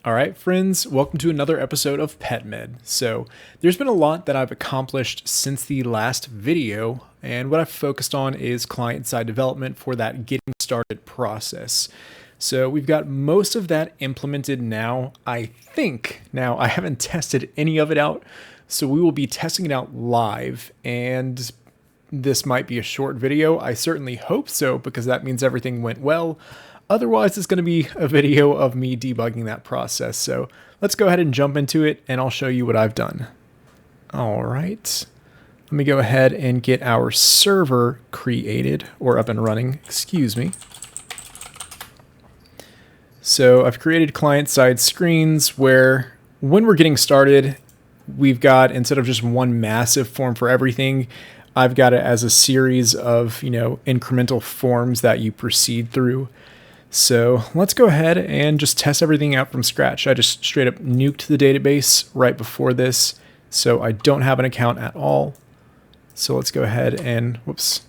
All right, friends, welcome to another episode of PetMed. So, there's been a lot that I've accomplished since the last video, and what I've focused on is client-side development for that getting started process. So, we've got most of that implemented now, I think. Now, I haven't tested any of it out, so we will be testing it out live, and this might be a short video. I certainly hope so, because that means everything went well. Otherwise, it's going to be a video of me debugging that process. So let's go ahead and jump into it, and I'll show you what I've done. All right. Let me go ahead and get our server created, or up and running, excuse me. So I've created client-side screens where when we're getting started, we've got, instead of just one massive form for everything, I've got it as a series of, incremental forms that you proceed through. So let's go ahead and just test everything out from scratch. I just straight up nuked the database right before this, so I don't have an account at all. So let's go ahead and, whoops.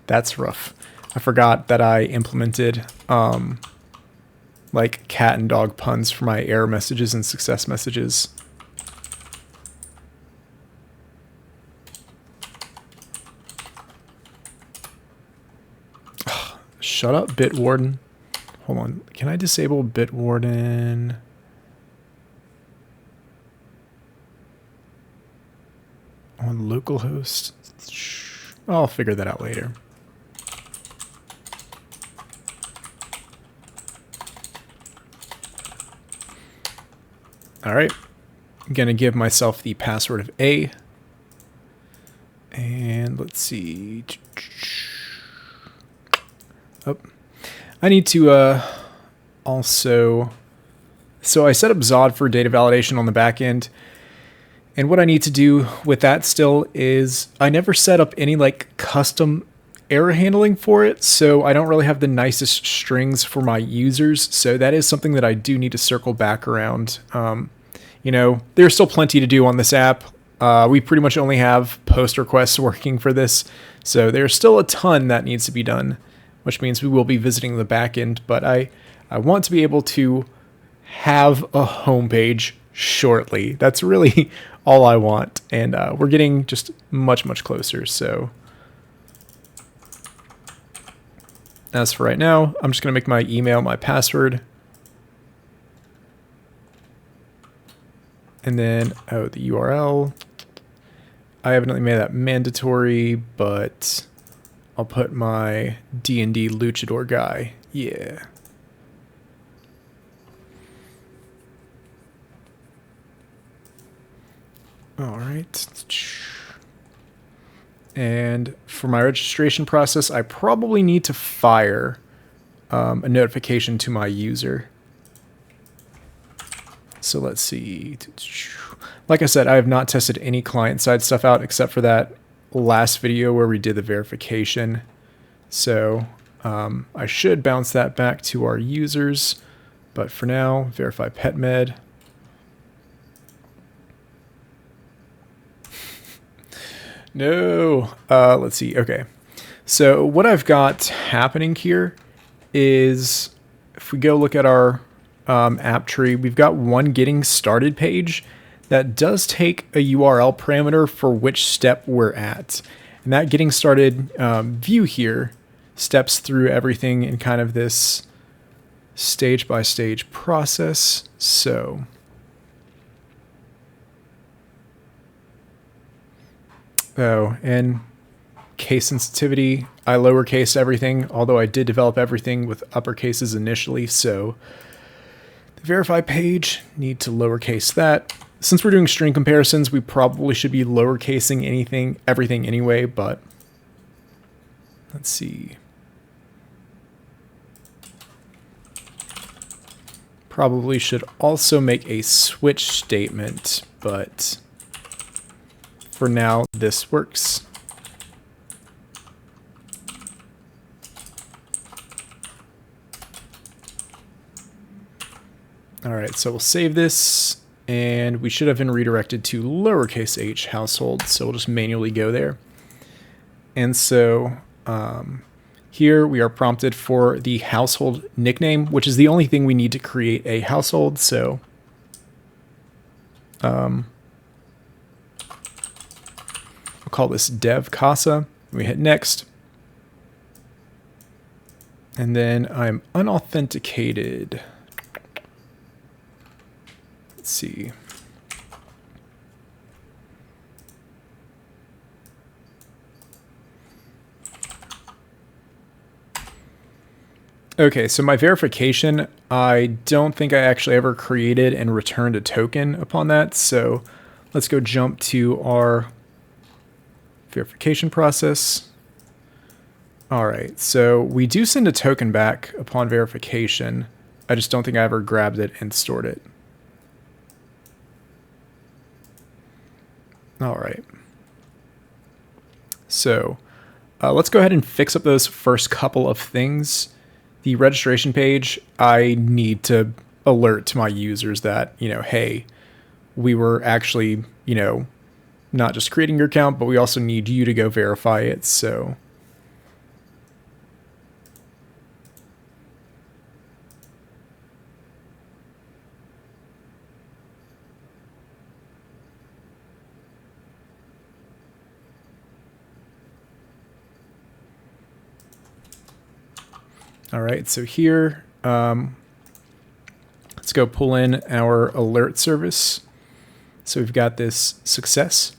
That's rough. I forgot that I implemented like cat and dog puns for my error messages and success messages. Shut up, Bitwarden. Hold on. Can I disable Bitwarden? On localhost? I'll figure that out later. All right. I'm going to give myself the password of A. And let's see. Oh, I need to also, so I set up Zod for data validation on the back end. And what I need to do with that still is I never set up any like custom error handling for it. So I don't really have the nicest strings for my users. So that is something that I do need to circle back around. There's still plenty to do on this app. We pretty much only have post requests working for this. So there's still a ton that needs to be done, which means we will be visiting the backend, but I want to be able to have a homepage shortly. That's really all I want, and we're getting just much, much closer. So as for right now, I'm just going to make my email my password. And then, the URL. I evidently made that mandatory, but I'll put my D&D luchador guy. Yeah. All right. And for my registration process, I probably need to fire a notification to my user. So let's see. Like I said, I have not tested any client-side stuff out except for that last video where we did the verification. So I should bounce that back to our users, but for now, verify PetMed. No. Let's see. Okay. So what I've got happening here is if we go look at our app tree, we've got one getting started page that does take a URL parameter for which step we're at. And that getting started view here steps through everything in kind of this stage by stage process. So and case sensitivity, I lowercase everything, although I did develop everything with uppercases initially. So the verify page, need to lowercase that. Since we're doing string comparisons, we probably should be lowercasing everything anyway, but let's see. Probably should also make a switch statement, but for now, this works. All right, so we'll save this. And we should have been redirected to lowercase h household, so we'll just manually go there. And so Here we are prompted for the household nickname, which is the only thing we need to create a household. So I'll call this dev casa. We hit next. And then I'm unauthenticated. Let's see. Okay, so my verification, I don't think I actually ever created and returned a token upon that. So let's go jump to our verification process. All right, so we do send a token back upon verification. I just don't think I ever grabbed it and stored it. All right. So let's go ahead and fix up those first couple of things. The registration page, I need to alert to my users that, hey, we were actually, not just creating your account, but we also need you to go verify it. So all right, so here, let's go pull in our alert service. So we've got this success.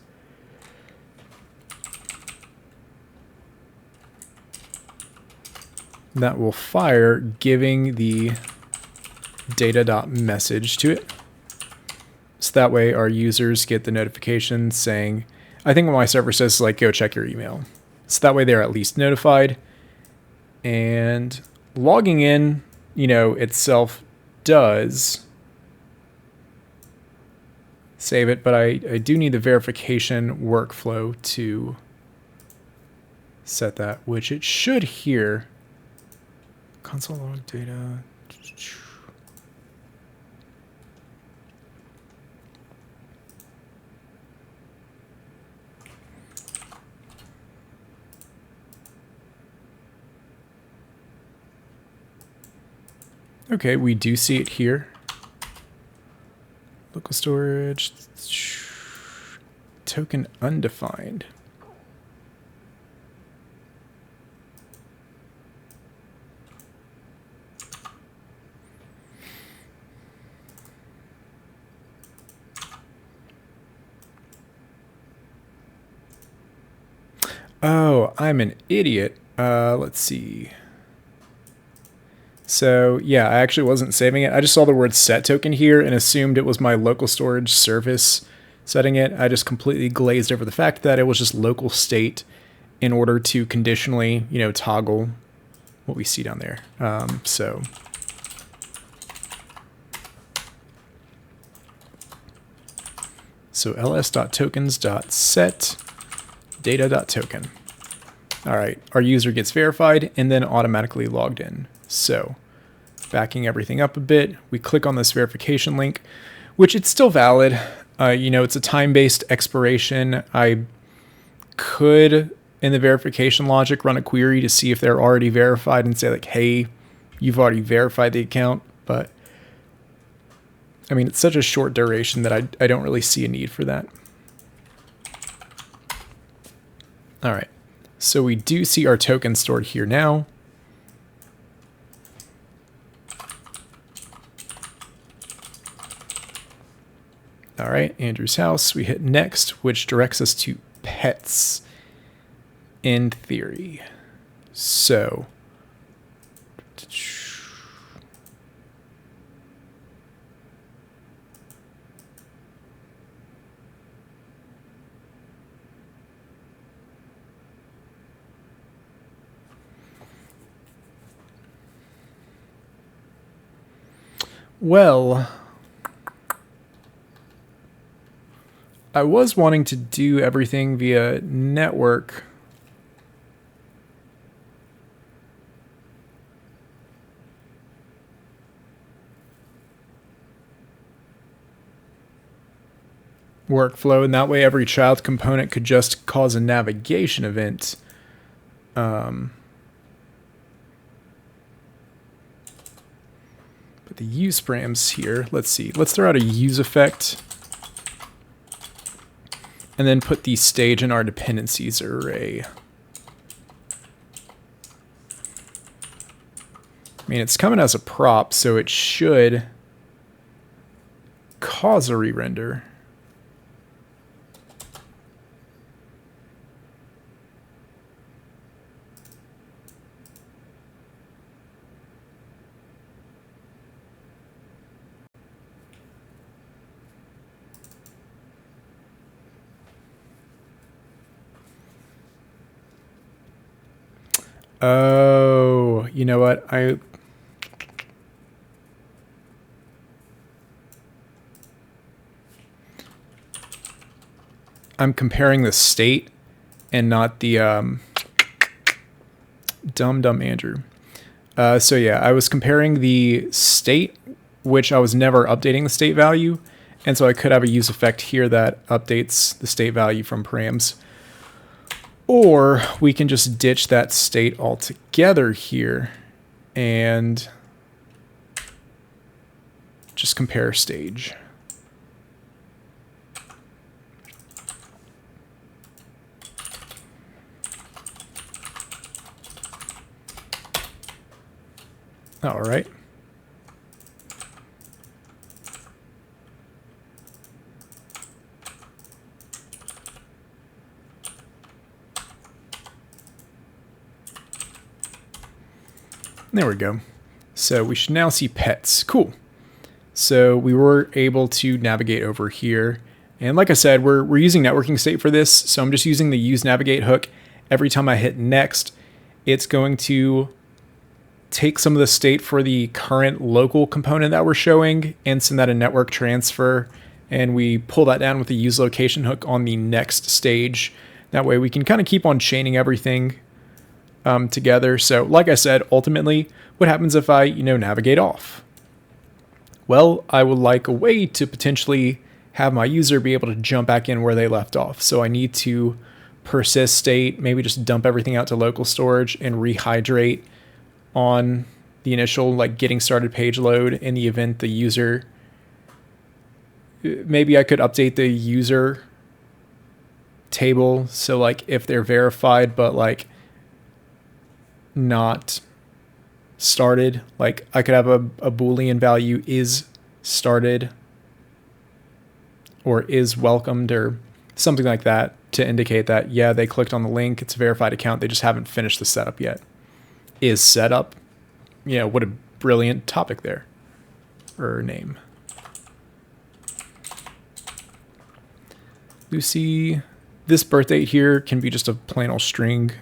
That will fire, giving the data.message to it. So that way our users get the notification saying, I think what my server says is like, go check your email. So that way they're at least notified. And logging in, itself does save it, but I do need the verification workflow to set that, which it should here. Console log data. Okay, we do see it here. Local storage, token undefined. Oh, I'm an idiot. Let's see. So yeah, I actually wasn't saving it. I just saw the word set token here and assumed it was my local storage service setting it. I just completely glazed over the fact that it was just local state in order to conditionally, toggle what we see down there. So ls.tokens.set data.token. All right, our user gets verified and then automatically logged in. So backing everything up a bit, we click on this verification link, which it's still valid. It's a time-based expiration. I could, in the verification logic, run a query to see if they're already verified and say like, hey, you've already verified the account. But I mean, it's such a short duration that I don't really see a need for that. All right, so we do see our token stored here now. All right, Andrew's house. We hit next, which directs us to pets in theory. So well, I was wanting to do everything via network. Workflow, and that way every child component could just cause a navigation event. the use params here. Let's see. Let's throw out a use effect. And then put the stage in our dependencies array. I mean, it's coming as a prop, so it should cause a re-render. Oh, you know what? I'm comparing the state and not the dumb Andrew. So yeah, I was comparing the state, which I was never updating the state value, and so I could have a use effect here that updates the state value from params. Or we can just ditch that state altogether here and just compare stage. All right. There we go. So we should now see pets. Cool. So we were able to navigate over here. And like I said, we're using networking state for this. So I'm just using the use navigate hook. Every time I hit next, it's going to take some of the state for the current local component that we're showing and send that a network transfer. And we pull that down with the use location hook on the next stage. That way we can kind of keep on chaining everything together. So like I said, ultimately, what happens if I, navigate off? Well, I would like a way to potentially have my user be able to jump back in where they left off. So I need to persist state, maybe just dump everything out to local storage and rehydrate on the initial getting started page load in the event the user, maybe I could update the user table. So if they're verified, but not started, I could have a Boolean value is started or is welcomed or something like that to indicate that, yeah, they clicked on the link, it's a verified account, they just haven't finished the setup yet. Is setup, what a brilliant topic there, or name. Lucy, this birth date here can be just a plain old string.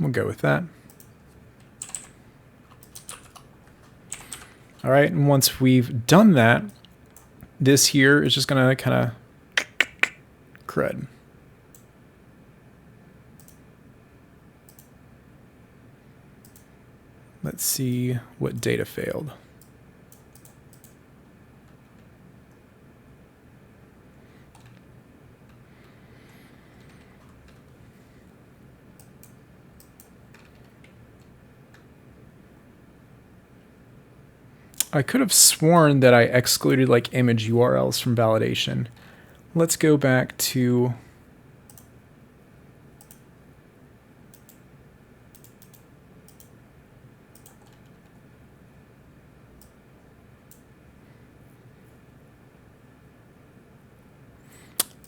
We'll go with that. All right, and once we've done that, this here is just gonna kind of crud. Let's see what data failed. I could have sworn that I excluded image URLs from validation. Let's go back to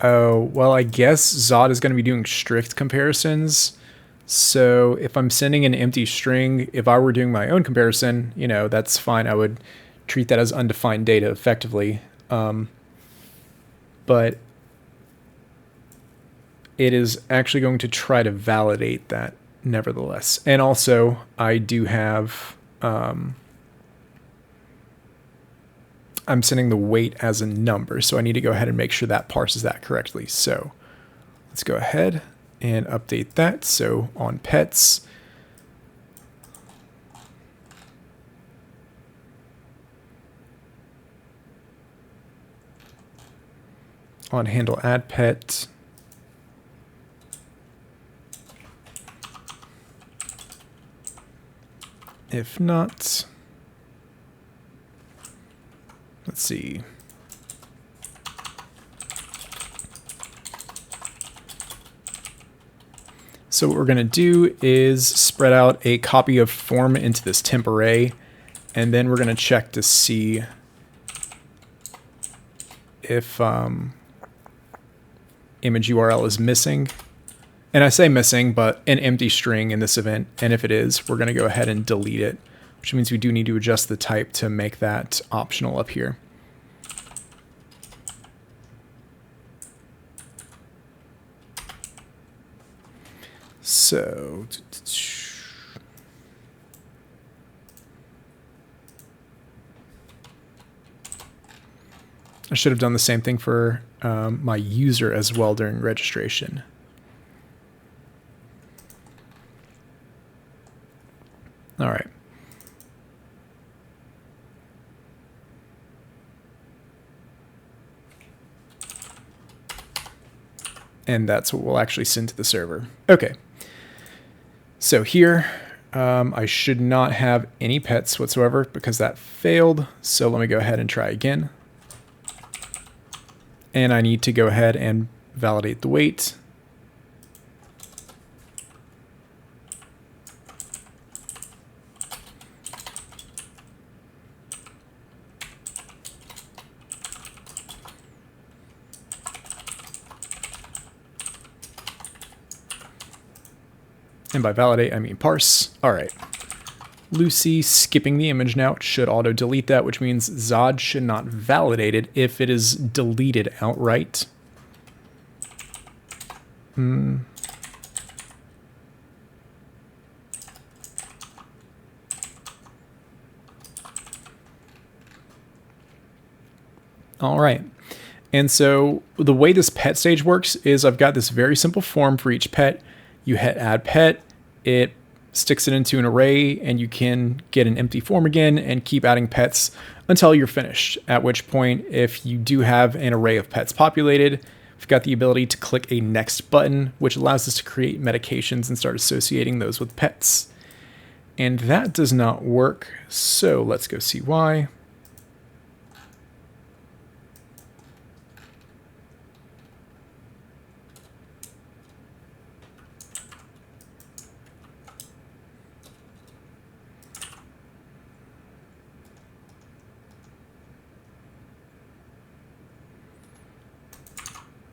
oh, well, I guess Zod is going to be doing strict comparisons. So if I'm sending an empty string, if I were doing my own comparison, that's fine. I would treat that as undefined data effectively. But it is actually going to try to validate that nevertheless. And also, I do have, I'm sending the weight as a number, so I need to go ahead and make sure that parses that correctly. So let's go ahead and update that. So on pets, on handle add pet. If not, let's see. So what we're going to do is spread out a copy of form into this temp array, and then we're going to check to see if image URL is missing. And I say missing, but an empty string in this event. And if it is, we're going to go ahead and delete it, which means we do need to adjust the type to make that optional up here. So I should have done the same thing for my user as well during registration. All right. And that's what we'll actually send to the server. Okay. So here, I should not have any pets whatsoever because that failed. So let me go ahead and try again. And I need to go ahead and validate the weight. And by validate, I mean parse. All right. Lucy skipping the image now should auto delete that, which means Zod should not validate it if it is deleted outright. All right. And so the way this pet stage works is I've got this very simple form for each pet. You hit add pet, it sticks it into an array, and you can get an empty form again and keep adding pets until you're finished. At which point, if you do have an array of pets populated, we've got the ability to click a next button, which allows us to create medications and start associating those with pets. And that does not work, so let's go see why.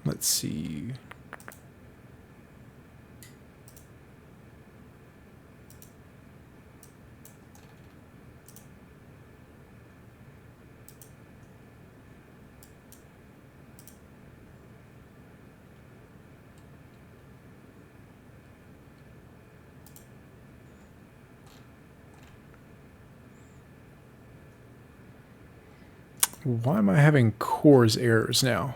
Let's see. Why am I having cores errors now?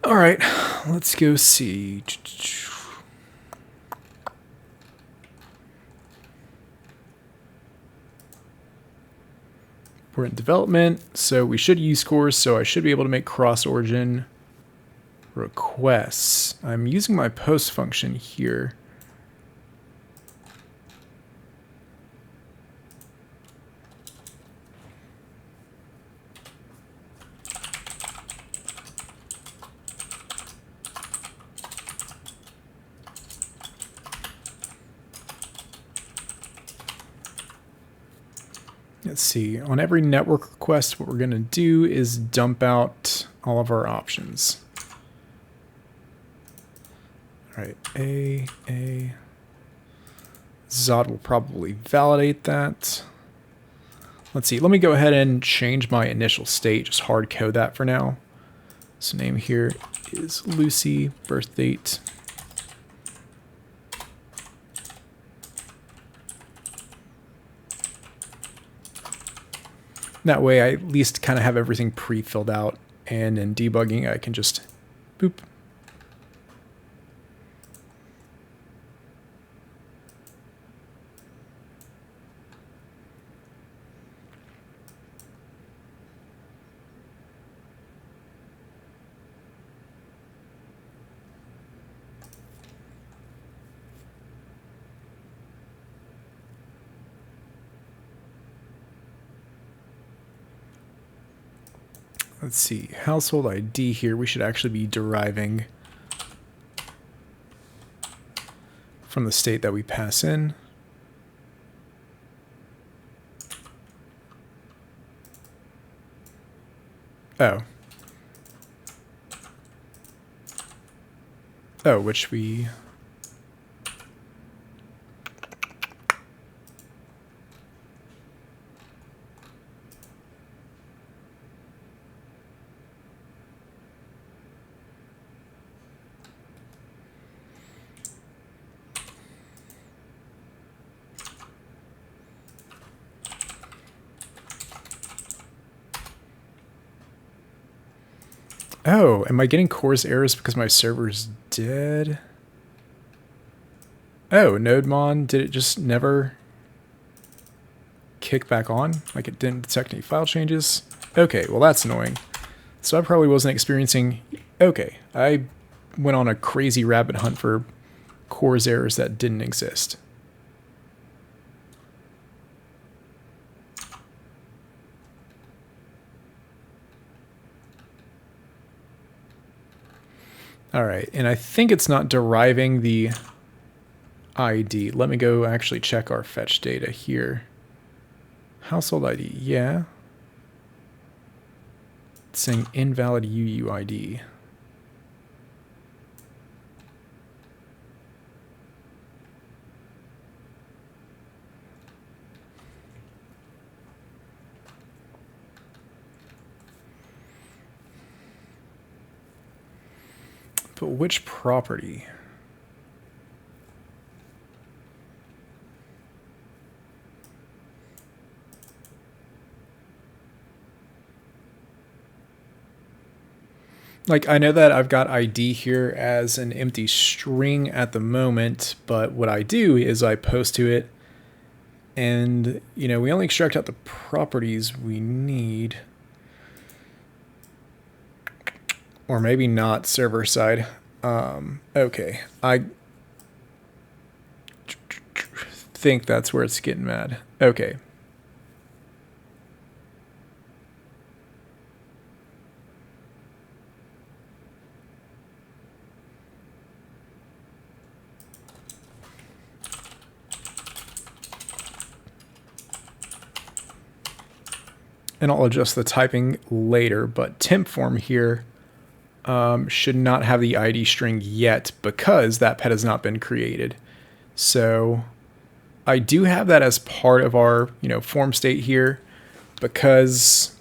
All right, let's go see. We're in development, so we should use cores, so I should be able to make cross-origin requests. I'm using my post function here. Let's see, on every network request, what we're going to do is dump out all of our options. All right, A. Zod will probably validate that. Let's see, let me go ahead and change my initial state, just hard code that for now. So name here is Lucy, birth date. That way I at least kind of have everything pre-filled out, and in debugging I can just boop. let's see, household ID here, we should actually be deriving from the state that we pass in. Oh. Oh, which we... Oh, am I getting CORS errors because my server's dead? Oh, NodeMon, did it just never kick back on? Like it didn't detect any file changes? Okay, well that's annoying. So I probably wasn't experiencing... Okay, I went on a crazy rabbit hunt for CORS errors that didn't exist. All right, and I think it's not deriving the ID. Let me go actually check our fetch data here. Household ID, yeah. It's saying invalid UUID. But which property? Like, I know that I've got ID here as an empty string at the moment, but what I do is I post to it, and, you know, we only extract out the properties we need. Or maybe not server side. Okay, I think that's where it's getting mad. Okay. And I'll adjust the typing later, but temp form here should not have the ID string yet because that pet has not been created. So I do have that as part of our, you know, form state here, because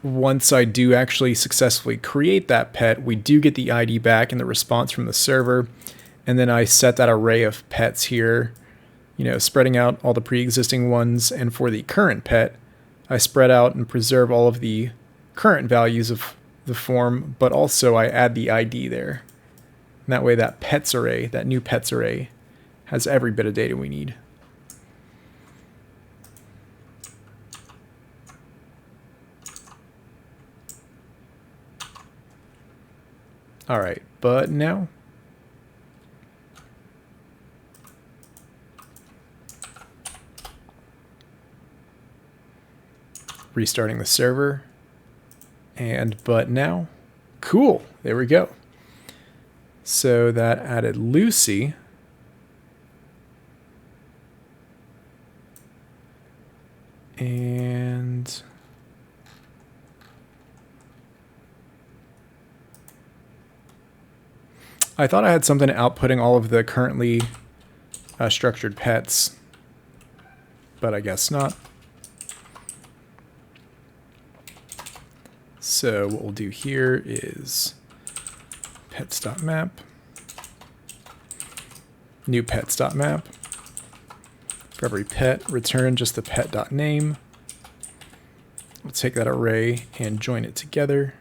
once I do actually successfully create that pet, we do get the ID back in the response from the server. And then I set that array of pets here, you know, spreading out all the pre-existing ones. And for the current pet, I spread out and preserve all of the current values of the form, but also I add the ID there. And that way that pets array, that new pets array, has every bit of data we need. All right, but now restarting the server. And but now, cool, there we go. So that added Lucy. And I thought I had something outputting all of the currently structured pets, but I guess not. So what we'll do here is pets.map, new pets.map. For every pet, return just the pet.name. We'll take that array and join it together.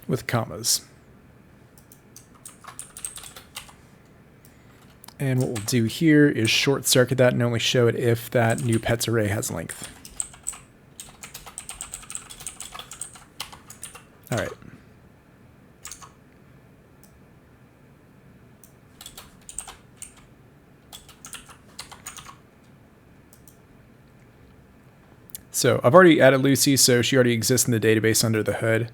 With commas. And what we'll do here is short circuit that and only show it if that new pets array has length. All right. So I've already added Lucy, so she already exists in the database under the hood.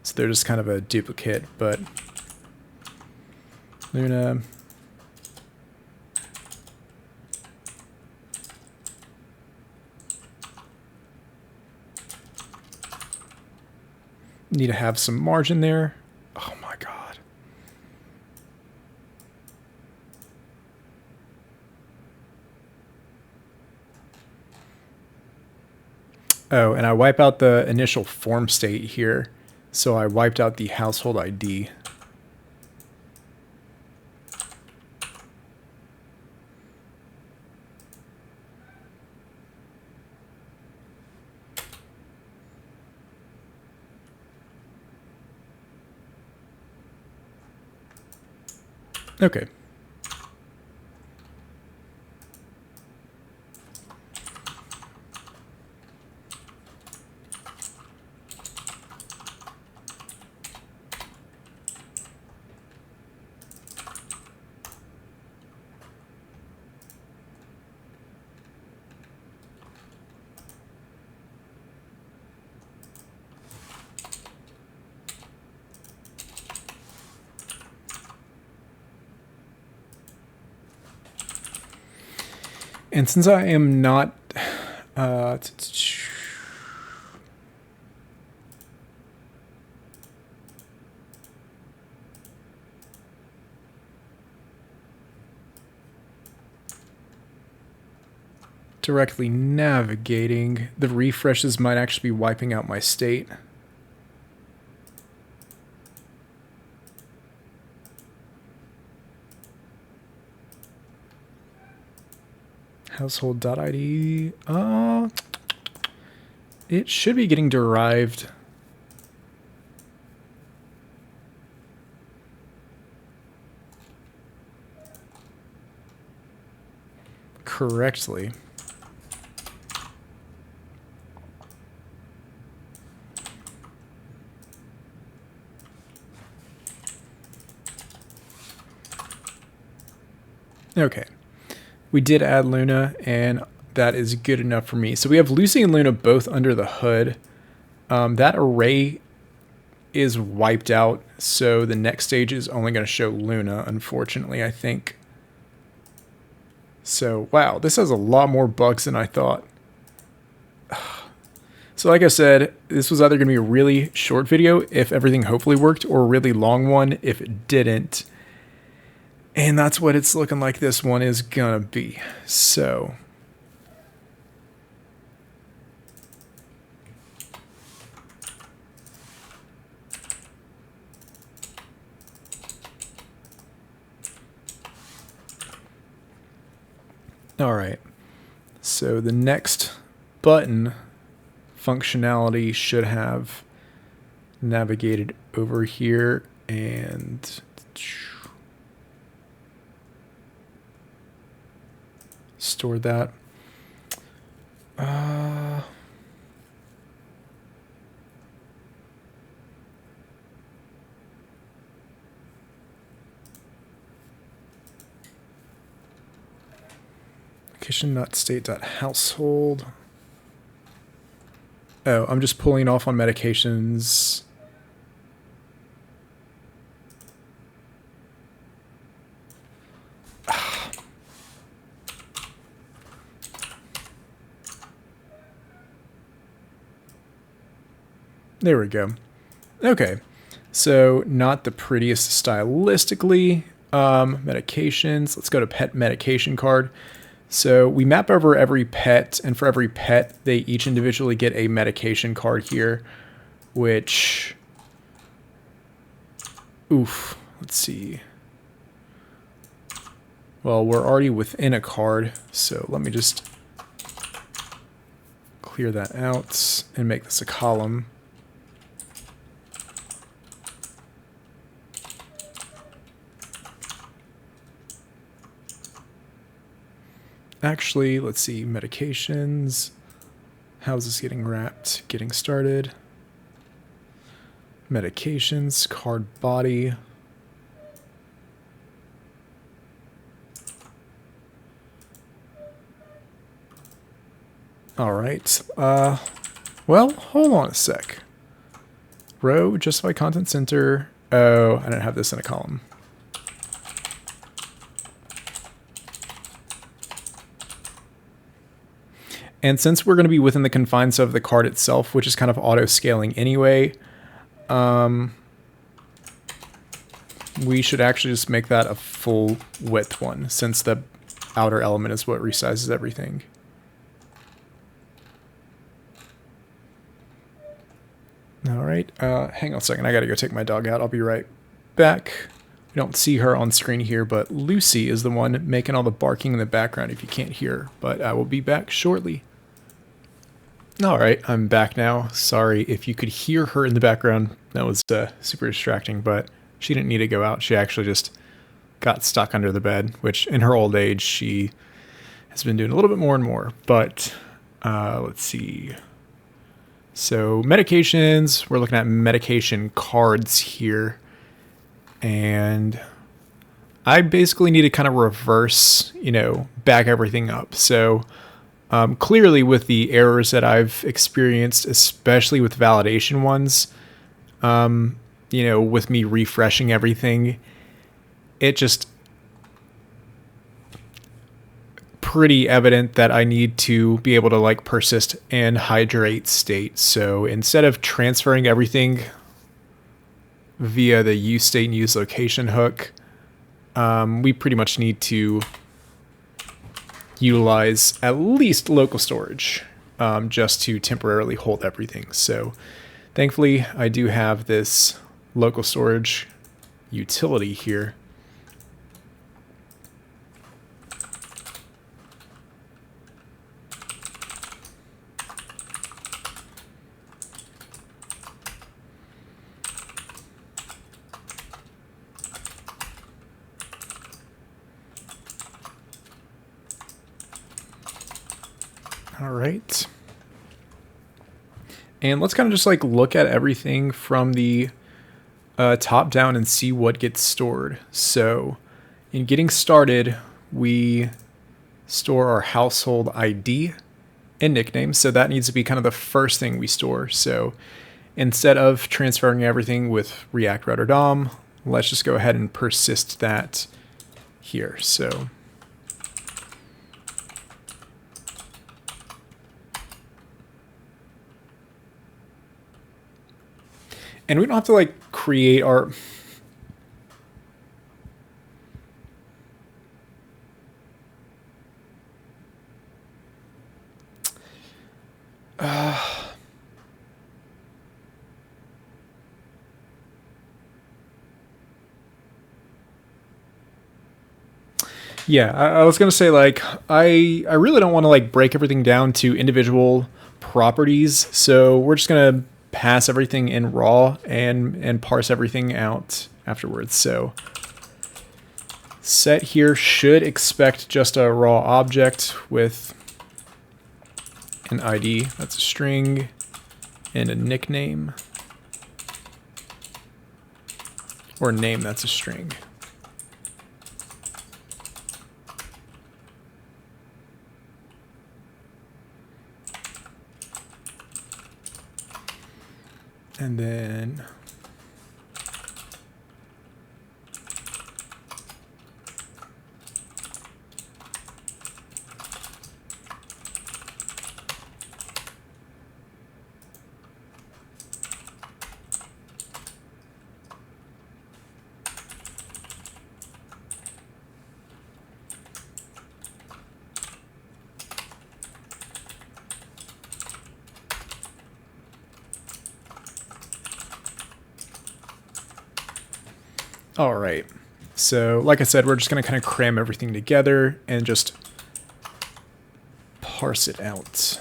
So they're just kind of a duplicate, but Luna. Need to have some margin there. Oh my God. Oh, and I wipe out the initial form state here. So I wiped out the household ID. Okay. And since I am not directly navigating, the refreshes might actually be wiping out my state. Household.id. It should be getting derived. Correctly. Okay. We did add Luna, and that is good enough for me. So we have Lucy and Luna both under the hood. That array is wiped out, so the next stage is only going to show Luna, unfortunately, I think. So, wow, this has a lot more bugs than I thought. So like I said, this was either going to be a really short video if everything hopefully worked, or a really long one if it didn't. And that's what it's looking like this one is gonna be. So all right. So the next button functionality should have navigated over here and store that. Location.state.household. Oh, I'm just pulling off on medications. There we go. Okay, so not the prettiest stylistically. Medications. Let's go to pet medication card. So we map over every pet, and for every pet, they each individually get a medication card here, which, oof, let's see. Well, we're already within a card, so let me just clear that out and make this a column. Actually, let's see, medications. How's this getting wrapped? Getting started. Medications, card body. All right. Well, hold on a sec. Row, justify content center. Oh, I didn't have this in a column. And since we're going to be within the confines of the card itself, which is kind of auto-scaling anyway, we should actually just make that a full width one, since the outer element is what resizes everything. All right, hang on a second. I gotta go take my dog out. I'll be right back. We don't see her on screen here, but Lucy is the one making all the barking in the background if you can't hear, but I will be back shortly. All right, I'm back now. Sorry if you could hear her in the background. That was super distracting, but she didn't need to go out. She actually just got stuck under the bed, which in her old age, she has been doing a little bit more and more. But let's see. So medications, we're looking at medication cards here. And I basically need to kind of reverse, back everything up. So clearly with the errors that I've experienced, especially with validation ones, with me refreshing everything, it just pretty evident that I need to be able to persist and hydrate state. So instead of transferring everything via the use state and use location hook, we pretty much need to utilize at least local storage just to temporarily hold everything. So thankfully I do have this local storage utility here. All right. And let's kind of just look at everything from the top down and see what gets stored. So in getting started, we store our household ID and nickname. So that needs to be kind of the first thing we store. So instead of transferring everything with React Router DOM, let's just go ahead and persist that here. So and we don't have to create our yeah, I was gonna say I really don't want to break everything down to individual properties, so we're just gonna pass everything in raw and parse everything out afterwards. So set here should expect just a raw object with an ID, that's a string, and a nickname, or name, that's a string. And then all right. So like I said, we're just going to kind of cram everything together and just parse it out.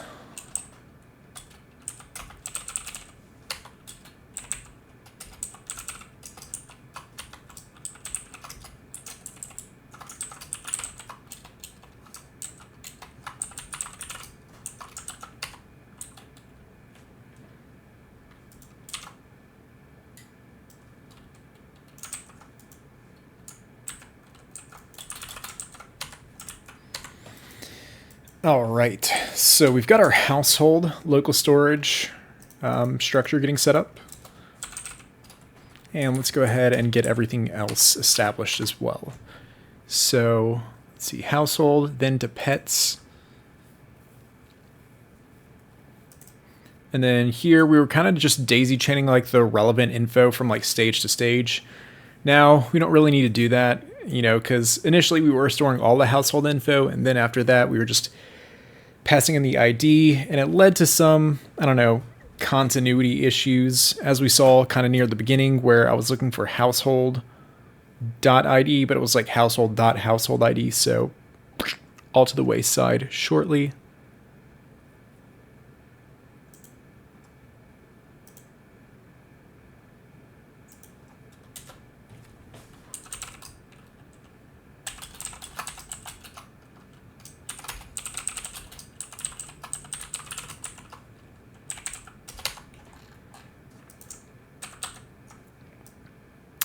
All right, so we've got our household local storage structure getting set up. And let's go ahead and get everything else established as well. So let's see, household, then to pets. And then here we were kind of just daisy chaining like the relevant info from like stage to stage. Now we don't really need to do that, you know, because initially we were storing all the household info, and then after that we were just passing in the ID, and it led to some, I don't know, continuity issues, as we saw kind of near the beginning where I was looking for household.id, but it was like household.household.id, so all to the wayside shortly.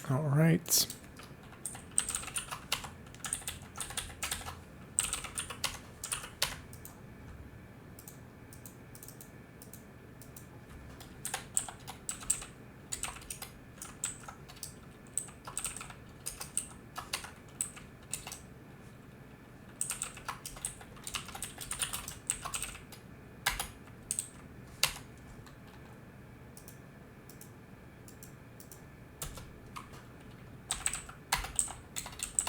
All right.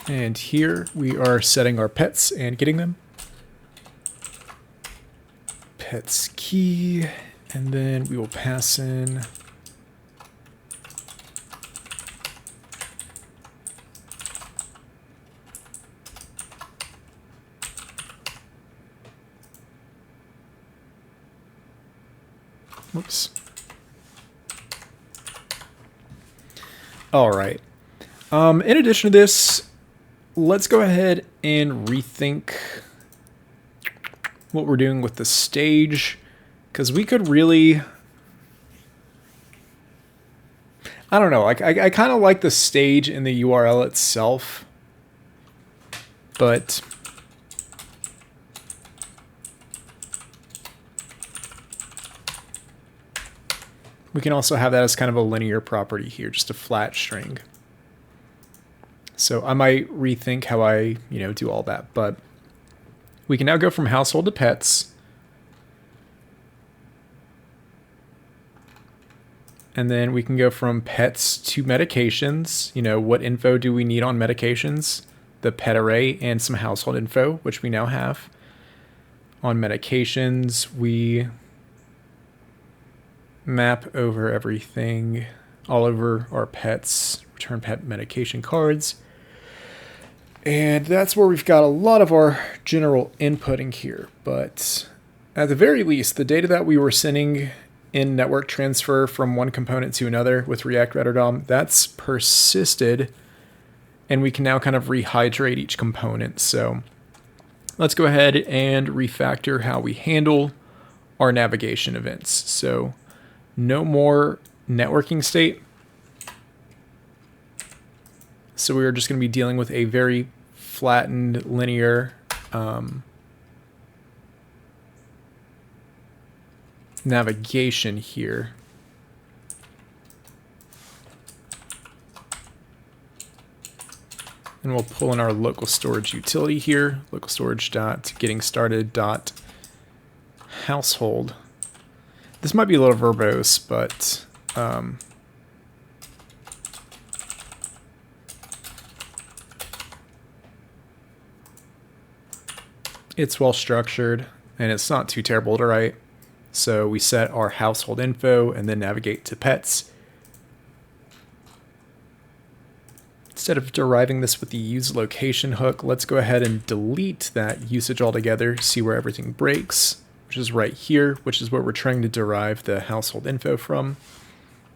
And here we are setting our pets and getting them. Pets key, and then we will pass in whoops. All right. In addition to this, let's go ahead and rethink what we're doing with the stage, because we could really, I don't know, like I kind of like the stage in the URL itself, but we can also have that as kind of a linear property here, just a flat string. So I might rethink how I, do all that, but we can now go from household to pets. And then we can go from pets to medications. What info do we need on medications? The pet array and some household info, which we now have. On medications, we map over everything, all over our pets, return pet medication cards. And that's where we've got a lot of our general inputting here. But at the very least, the data that we were sending in network transfer from one component to another with React Router DOM, that's persisted. And we can now kind of rehydrate each component. So let's go ahead and refactor how we handle our navigation events. So no more networking state. So we are just going to be dealing with a very flattened linear navigation here. And we'll pull in our local storage utility here, localStorage.gettingStarted.household. This might be a little verbose, but it's well structured and it's not too terrible to write. So we set our household info and then navigate to pets. Instead of deriving this with the use location hook, let's go ahead and delete that usage altogether, see where everything breaks, which is right here, which is where we're trying to derive the household info from.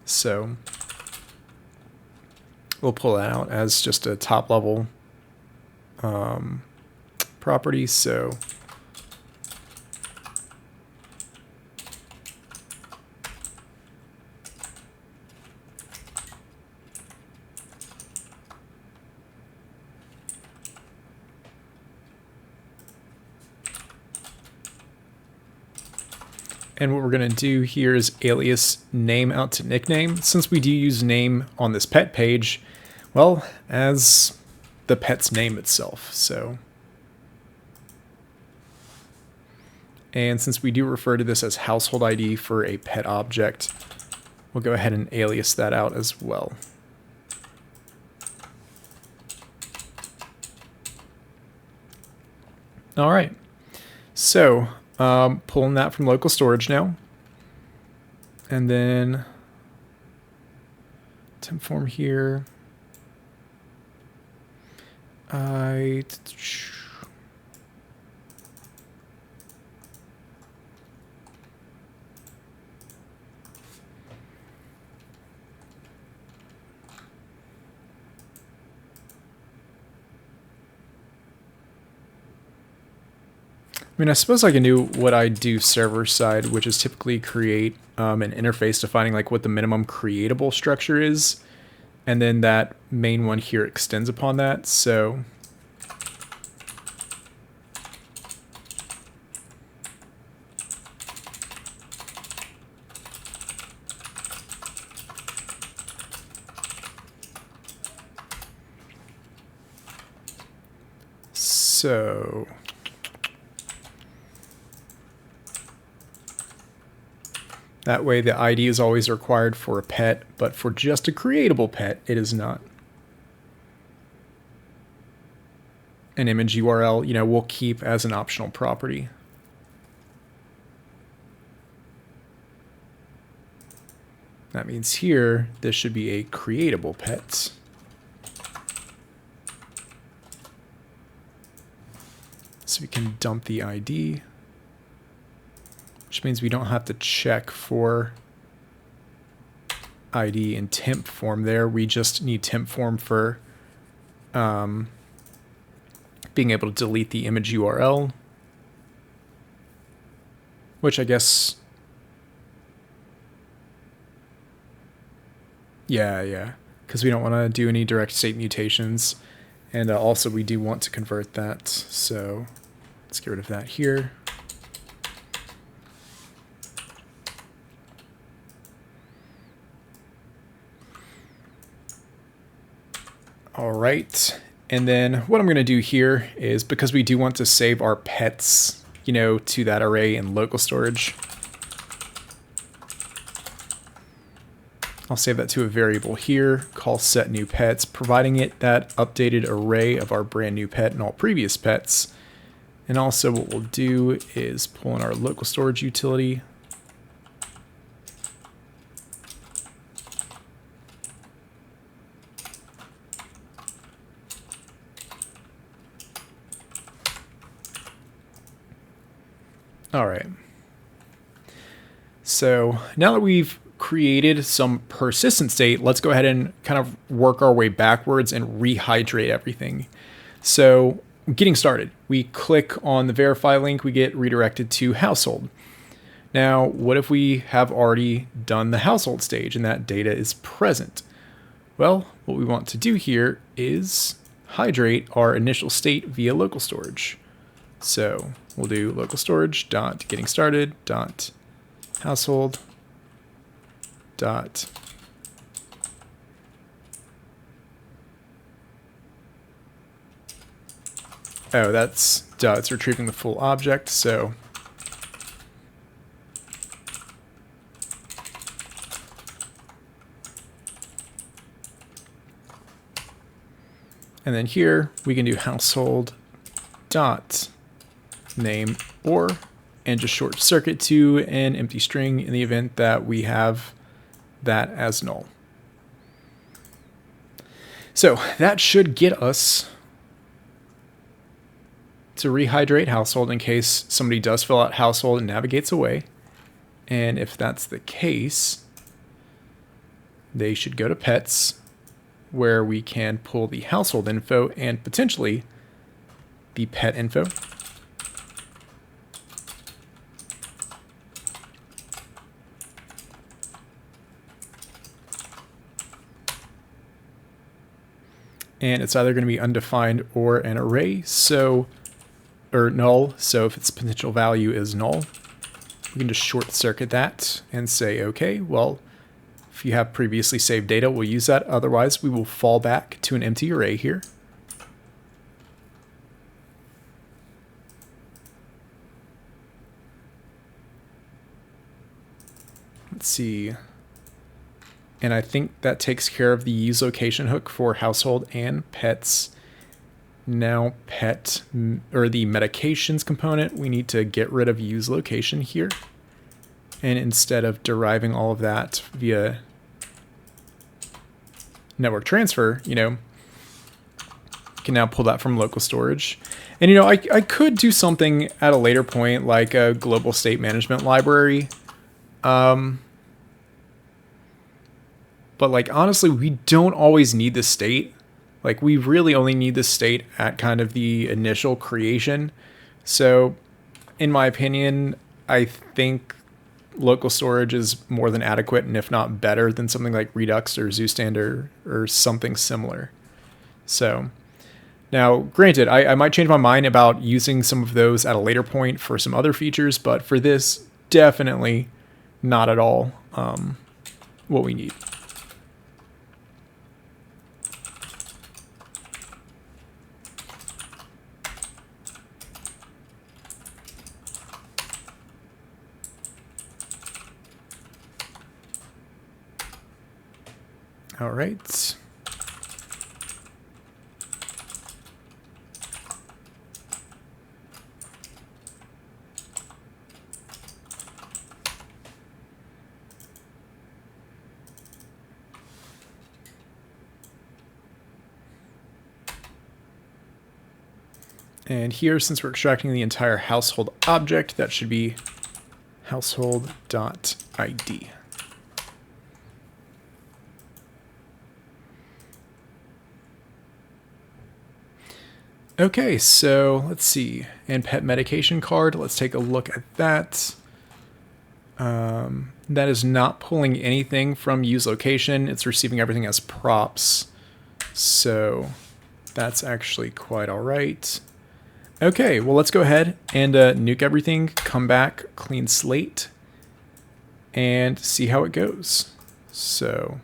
So we'll pull that out as just a top level property. So And what we're going to do here is alias name out to nickname. Since we do use name on this pet page, well, as the pet's name itself. So, and since we do refer to this as household ID for a pet object, we'll go ahead and alias that out as well. All right. So, pulling that from local storage now. And then temp form here. I mean, I suppose I can do what I do server side, which is typically create an interface defining like what the minimum creatable structure is, and then that main one here extends upon that. So that way the ID is always required for a pet, but for just a creatable pet, it is not. An image URL, you know, we'll keep as an optional property. That means here, this should be a creatable pet. So we can dump the ID, which means we don't have to check for ID in temp form there. We just need temp form for being able to delete the image URL, which I guess, yeah, because we don't want to do any direct state mutations. And also we do want to convert that, so let's get rid of that here. All right, and then what I'm going to do here is, because we do want to save our pets, you know, to that array in local storage, I'll save that to a variable here, call set new pets, providing it that updated array of our brand new pet and all previous pets. And also what we'll do is pull in our local storage utility. All right. So now that we've created some persistent state, let's go ahead and kind of work our way backwards and rehydrate everything. So getting started, we click on the verify link, we get redirected to household. Now, what if we have already done the household stage and that data is present? Well, what we want to do here is hydrate our initial state via local storage. So we'll do local storage dot getting started dot household dot it's retrieving the full object, so and then here we can do household dot name or, and just short circuit to an empty string in the event that we have that as null. So that should get us to rehydrate household in case somebody does fill out household and navigates away. And if that's the case, they should go to pets, where we can pull the household info and potentially the pet info. And it's either going to be undefined or an array, so, or null, so if its potential value is null, we can just short circuit that and say, okay, well, if you have previously saved data, we'll use that. Otherwise, we will fall back to an empty array here. Let's see. And I think that takes care of the use location hook for household and pets. Now pet, or the medications component, we need to get rid of use location here. And instead of deriving all of that via network transfer, you know, can now pull that from local storage. And, you know, I could do something at a later point, like a global state management library. But like, honestly, we don't always need the state. Like, we really only need the state at kind of the initial creation. So in my opinion, I think local storage is more than adequate, and if not better than something like Redux or ZooStand or something similar. So now, granted, I might change my mind about using some of those at a later point for some other features, but for this, definitely not at all what we need. All right. And here, since we're extracting the entire household object, that should be household.id. Okay, so let's see. And pet medication card, let's take a look at that. That is not pulling anything from use location. It's receiving everything as props. So that's actually quite all right. Okay, well, let's go ahead and nuke everything, come back, clean slate, and see how it goes. So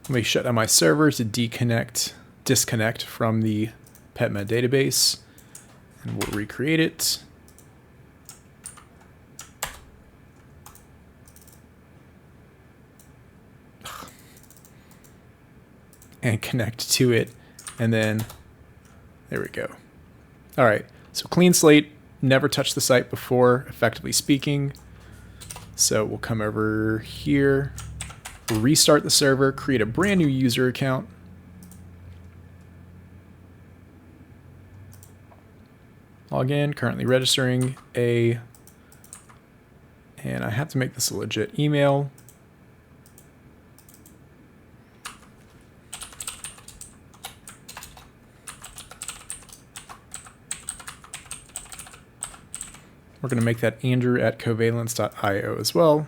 let me shut down my server to disconnect from the PetMed database, and we'll recreate it. And connect to it, and then there we go. All right, so clean slate, never touched the site before, effectively speaking. So we'll come over here, restart the server, create a brand new user account. Log in, currently registering and I have to make this a legit email. We're going to make that andrew@covalence.io as well.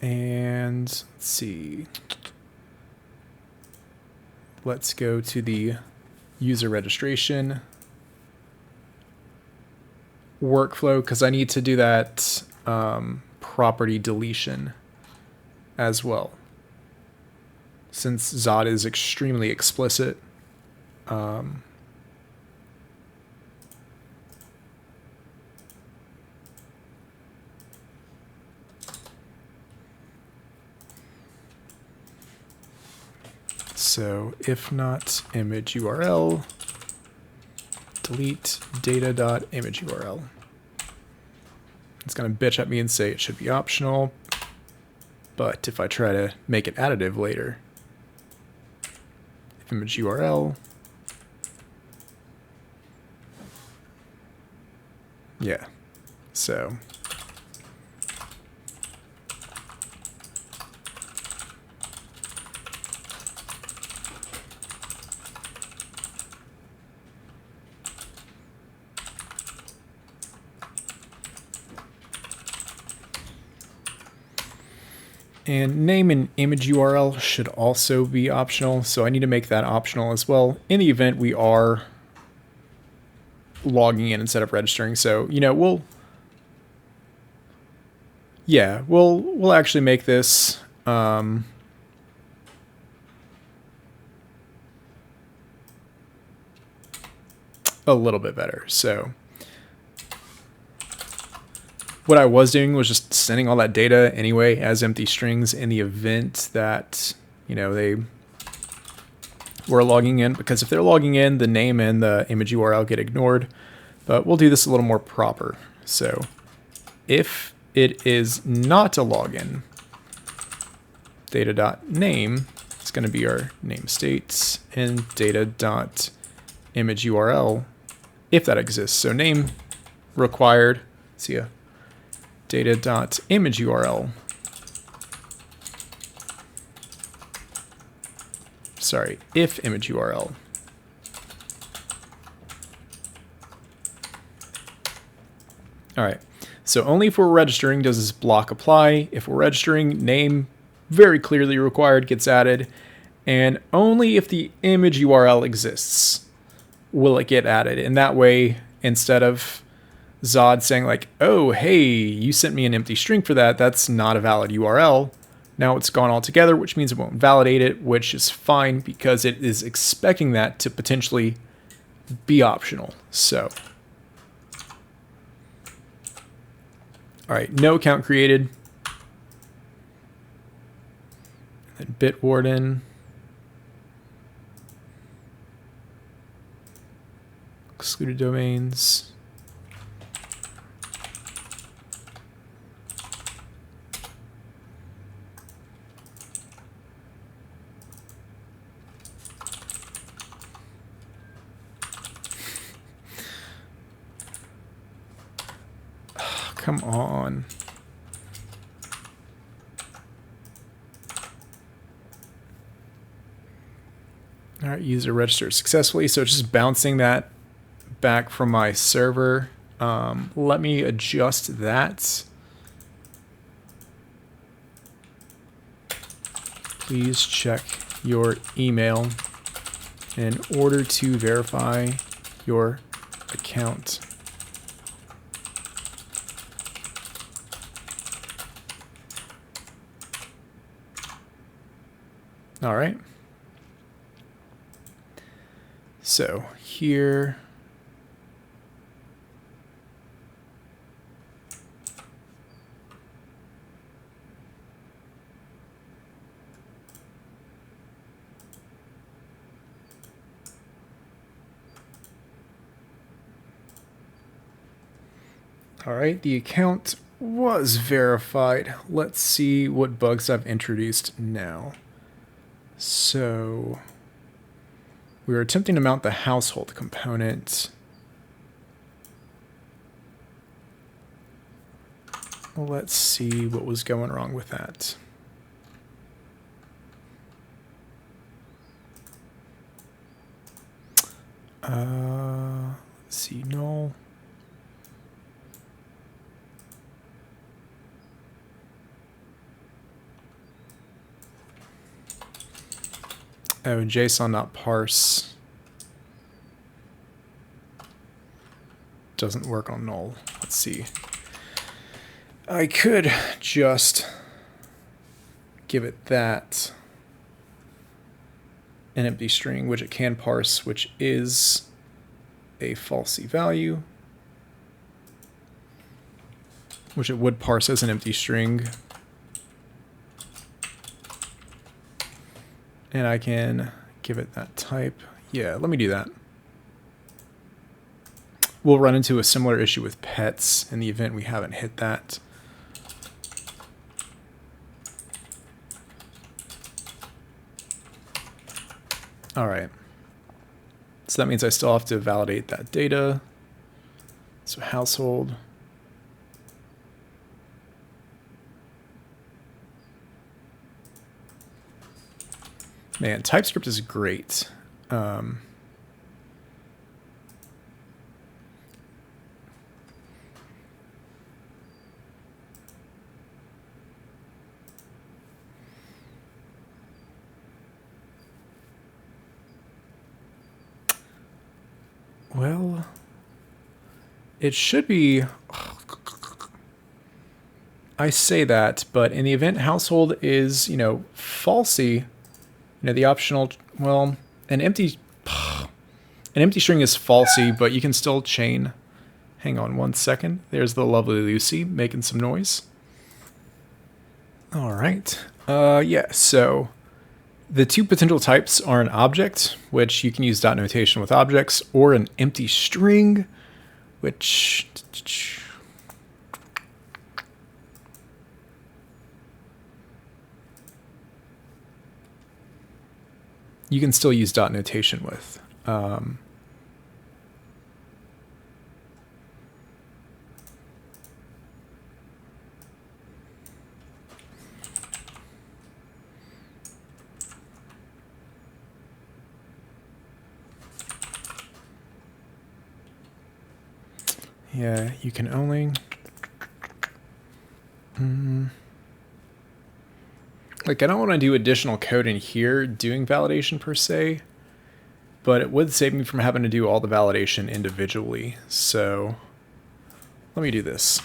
And let's see. Let's go to the user registration workflow, because I need to do that property deletion as well, since Zod is extremely explicit. So if not image URL, delete data.image URL. It's going to bitch at me and say it should be optional, but if I try to make it additive later, if image URL, yeah, so And name and image URL should also be optional, so I need to make that optional as well in the event we are logging in instead of registering. So, you know, we'll actually make this a little bit better. So what I was doing was just sending all that data anyway as empty strings in the event that, you know, they were logging in, because if they're logging in, the name and the image URL get ignored. But we'll do this a little more proper. So if it is not a login, data.name is going to be our name states, and data.image URL if that exists. So name required, see ya, data.image URL. Sorry, if image URL. All right, so only if we're registering does this block apply. If we're registering, name very clearly required gets added, and only if the image URL exists will it get added. And that way, instead of Zod saying like, oh, hey, you sent me an empty string for that, that's not a valid URL. Now it's gone all together, which means it won't validate it, which is fine because it is expecting that to potentially be optional. So, all right, no account created. Then Bitwarden. Excluded domains. Oh, come on. All right, user registered successfully. So it's just bouncing that back from my server. Let me adjust that. Please check your email in order to verify your account. All right. So here, all right, the account was verified. Let's see what bugs I've introduced now. So we were attempting to mount the household component. Let's see what was going wrong with that. Let's see, null. Oh, JSON not parse. Doesn't work on null. Let's see. I could just give it that, an empty string, which it can parse, which is a falsy value, which it would parse as an empty string. And I can give it that type. Yeah, let me do that. We'll run into a similar issue with pets in the event we haven't hit that. All right. So that means I still have to validate that data. So household. Man, TypeScript is great. Well, it should be... I say that, but in the event household is, falsy, the optional... Well, an empty string is falsy, but you can still chain. Hang on 1 second. There's the lovely Lucy making some noise. All right. Yeah, so the two potential types are an object, which you can use dot notation with objects, or an empty string, which... you can still use dot notation with. Yeah, you can only... Like, I don't want to do additional code in here doing validation per se, but it would save me from having to do all the validation individually. So let me do this.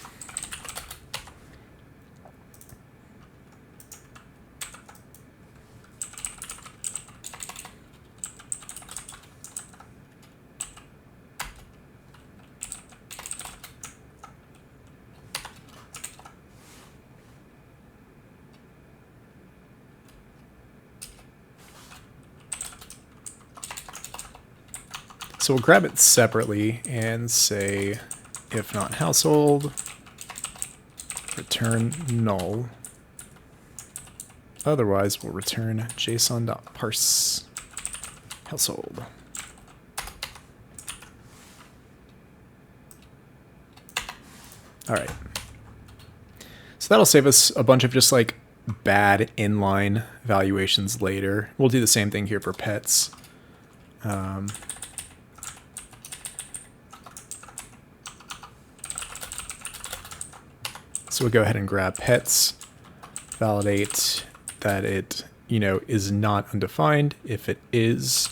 So we'll grab it separately and say, if not household, return null. Otherwise, we'll return json.parse household. All right. So that'll save us a bunch of just like bad inline valuations later. We'll do the same thing here for pets. So we'll go ahead and grab pets, validate that it, is not undefined. If it is,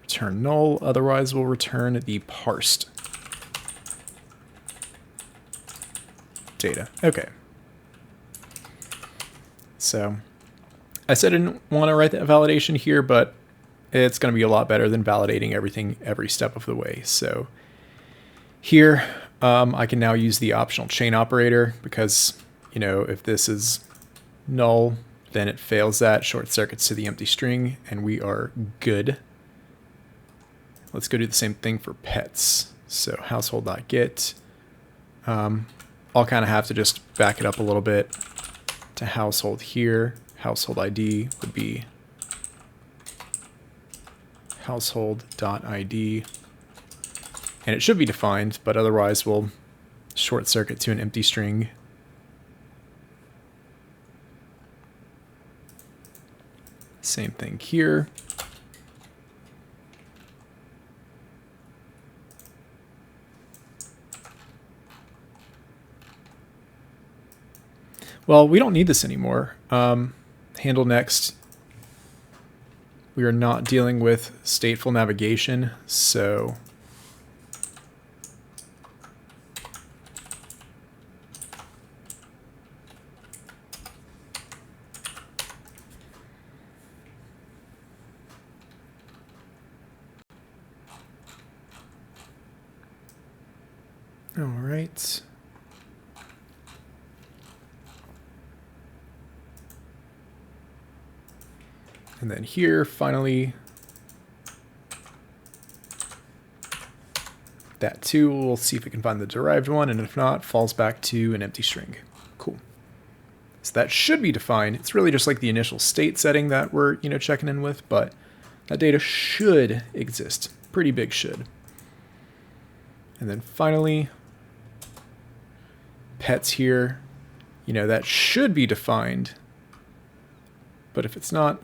return null. Otherwise, we'll return the parsed data. Okay. So I said I didn't want to write that validation here, but it's going to be a lot better than validating everything every step of the way. So here, I can now use the optional chain operator because, if this is null, then it fails that, short circuits to the empty string, and we are good. Let's go do the same thing for pets. So household.get. I'll kind of have to just back it up a little bit to household here. Household ID would be household.id. And it should be defined, but otherwise we'll short circuit to an empty string. Same thing here. Well, we don't need this anymore. Handle next. We are not dealing with stateful navigation, so... All right. And then here, finally, that too, we'll see if we can find the derived one, and if not, falls back to an empty string. Cool. So that should be defined. It's really just like the initial state setting that we're, checking in with, but that data should exist. Pretty big should. And then finally, pets here, that should be defined, but if it's not,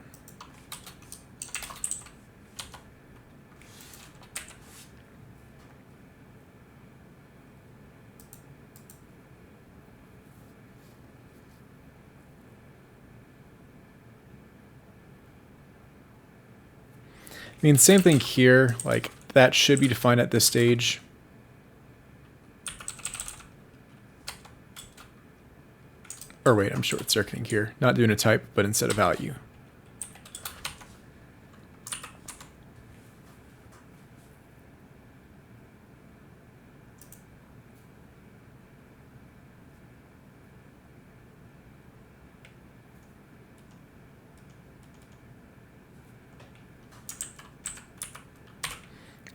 I mean, same thing here. Like, that should be defined at this stage. Or wait, I'm short circuiting here. Not doing a type, but instead of value.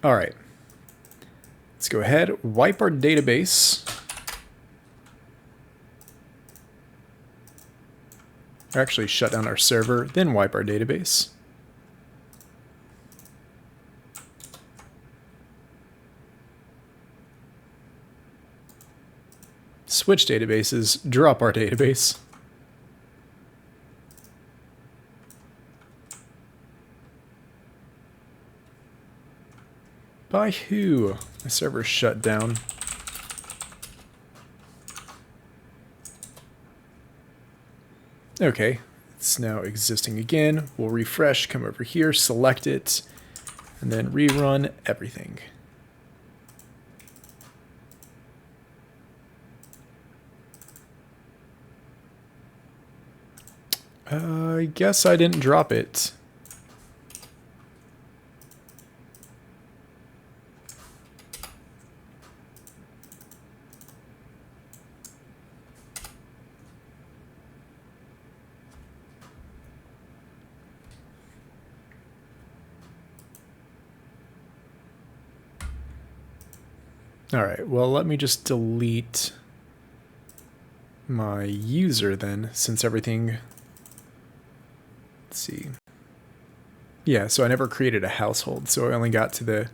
All right, let's go ahead, wipe our database. Or actually shut down our server, then wipe our database. Switch databases, drop our database. By who? My server's shut down. Okay, it's now existing again. We'll refresh, come over here, select it, and then rerun everything. I guess I didn't drop it. All right, well, let me just delete my user then, since everything, let's see. Yeah, so I never created a household, so I only got to the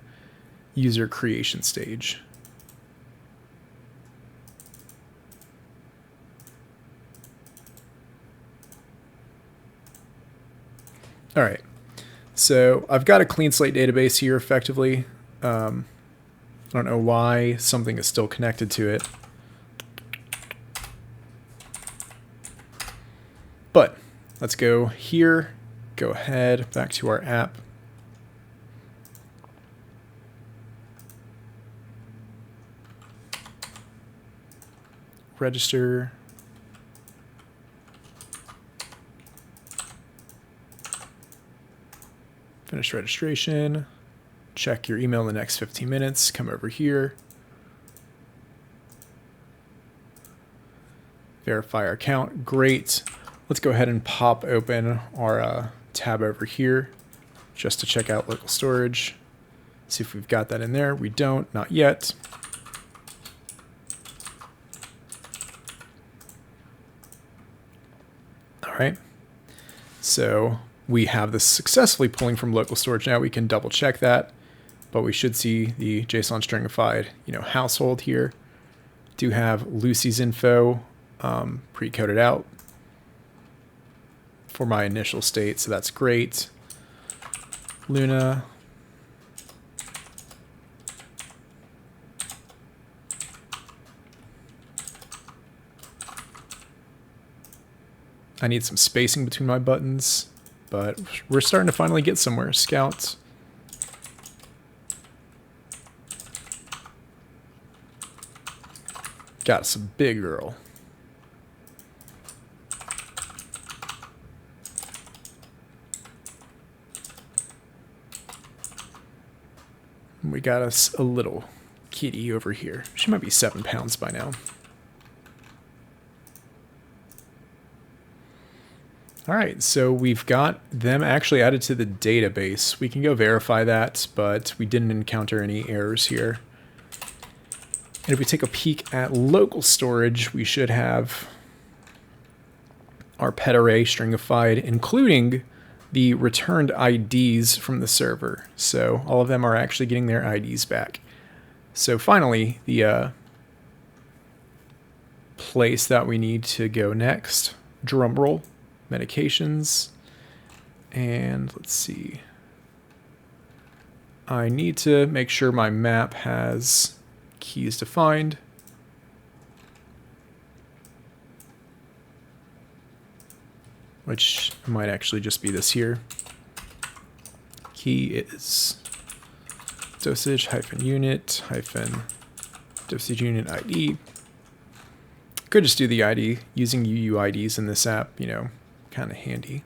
user creation stage. All right, so I've got a clean slate database here effectively. I don't know why something is still connected to it. But let's go here, go ahead, back to our app. Register. Finish registration. Check your email in the next 15 minutes. Come over here. Verify our account. Great. Let's go ahead and pop open our tab over here just to check out local storage. See if we've got that in there. We don't, not yet. All right. So we have this successfully pulling from local storage. Now we can double check that, but we should see the JSON stringified, household here. Do have Lucy's info pre-coded out for my initial state, so that's great. Luna. I need some spacing between my buttons, but we're starting to finally get somewhere. Scout. Got some big girl. We got us a little kitty over here. She might be 7 pounds by now. All right, so we've got them actually added to the database. We can go verify that, but we didn't encounter any errors here. And if we take a peek at local storage, we should have our pet array stringified, including the returned IDs from the server. So all of them are actually getting their IDs back. So finally, the place that we need to go next, drum roll, medications, and let's see. I need to make sure my map has keys defined. Which might actually just be this here. key is dosage -unit dosage unit ID. Could just do the ID using UUIDs in this app, you know, kind of handy.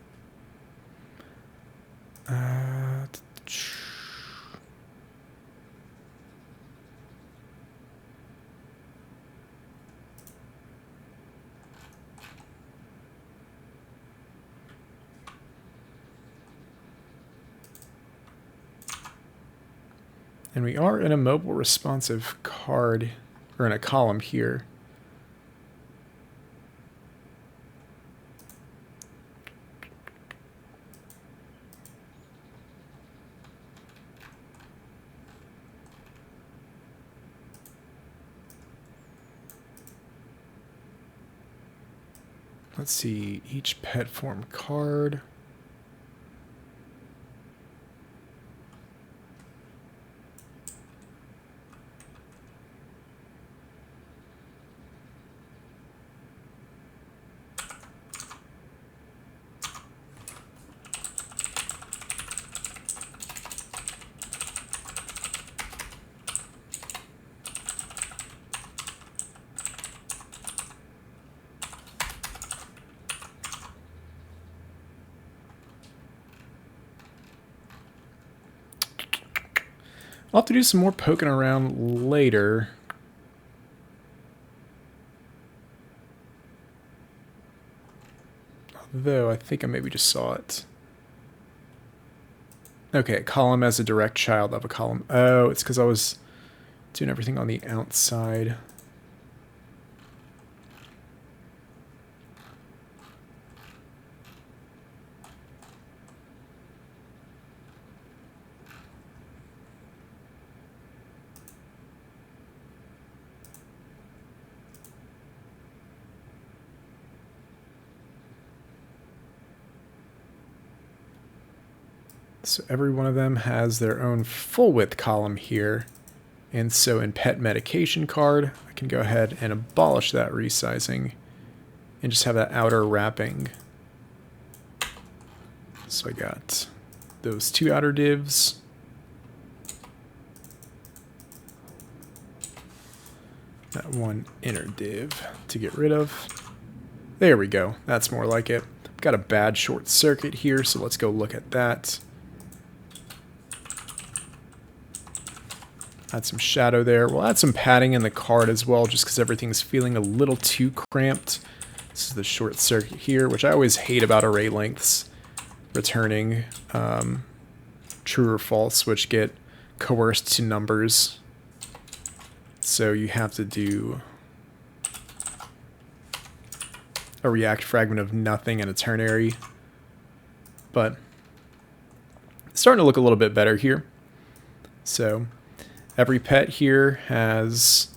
And we are in a mobile responsive card, or in a column here. Let's see, each pet form card. I'll have to do some more poking around later. Although, I think I maybe just saw it. Okay, a column as a direct child of a column. Oh, it's because I was doing everything on the outside. So every one of them has their own full width column here. And so in pet medication card, I can go ahead and abolish that resizing and just have that outer wrapping. So I got those two outer divs. That one inner div to get rid of. There we go. That's more like it. Got a bad short circuit here, so let's go look at that. Add some shadow there. We'll add some padding in the card as well, just because everything's feeling a little too cramped. This is the short circuit here, which I always hate about array lengths. Returning true or false, which get coerced to numbers. So you have to do a react fragment of nothing and a ternary. But it's starting to look a little bit better here. So every pet here has,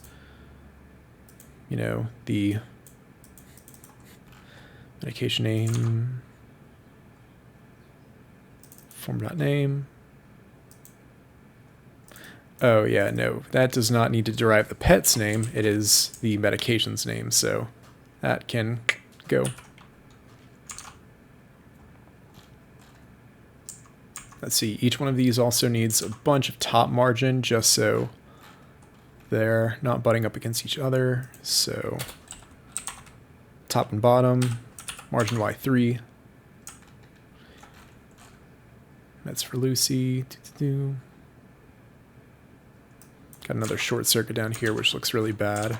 you know, the medication name, form.name. Oh yeah, no, that does not need to derive the pet's name. It is the medication's name, so that can go. Let's see, each one of these also needs a bunch of top margin just so they're not butting up against each other. So top and bottom, margin Y3. That's for Lucy. Got another short circuit down here, which looks really bad.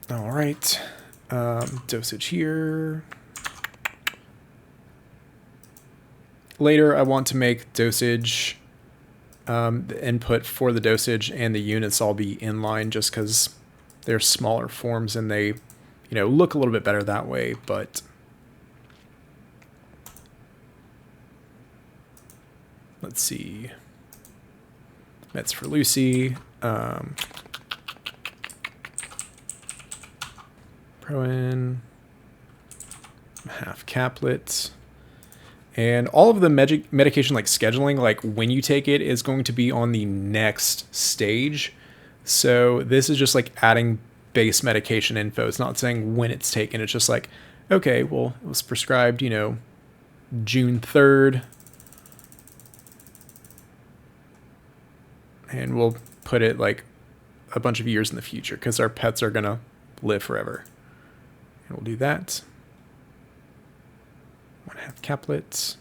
All right, dosage here. Later, I want to make dosage, the input for the dosage and the units all be inline just because they're smaller forms and they, you know, look a little bit better that way, but let's see. That's for Lucy. Proin, half caplet. And all of the medication like scheduling, like when you take it, is going to be on the next stage. So this is just like adding base medication info. It's not saying when it's taken. It's just like, okay, well, it was prescribed, June 3rd. And we'll put it like a bunch of years in the future because our pets are going to live forever. And we'll do that. 1/2 caplets.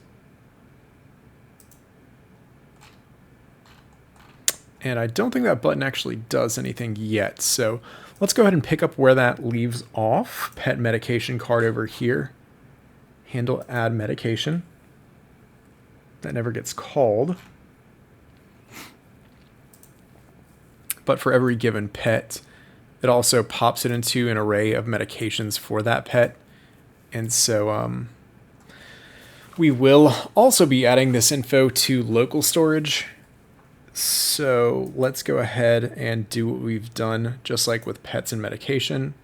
And I don't think that button actually does anything yet. So let's go ahead and pick up where that leaves off. Pet medication card over here. Handle add medication. That never gets called. But for every given pet, it also pops it into an array of medications for that pet. And so we will also be adding this info to local storage. So let's go ahead and do what we've done, just like with pets and medication.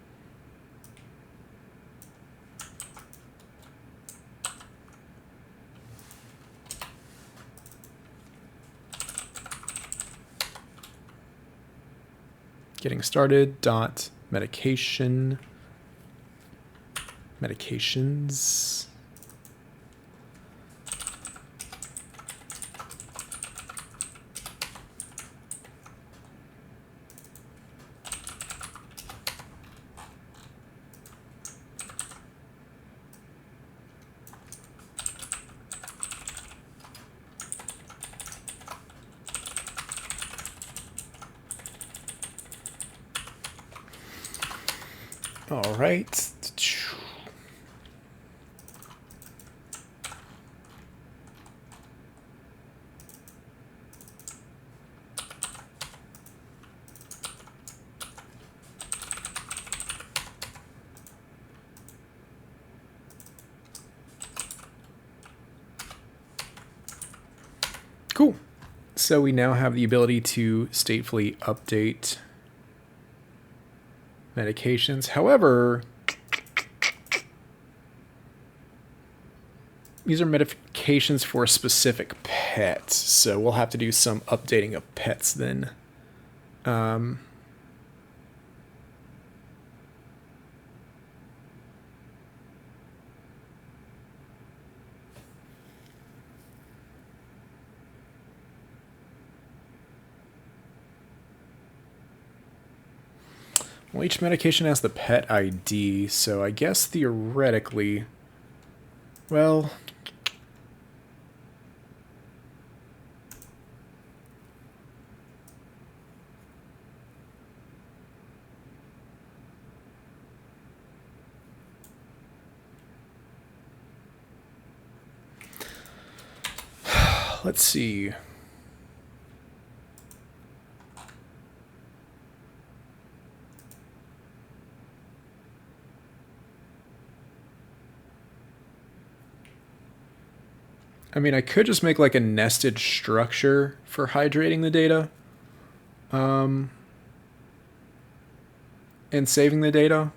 Getting started, dot medication, medications. All right. Cool. So we now have the ability to statefully update medications. However, these are medications for a specific pet, so we'll have to do some updating of pets then. Well, each medication has the pet ID, so I guess theoretically, well, let's see. I mean, I could just make like a nested structure for hydrating the data, and saving the data.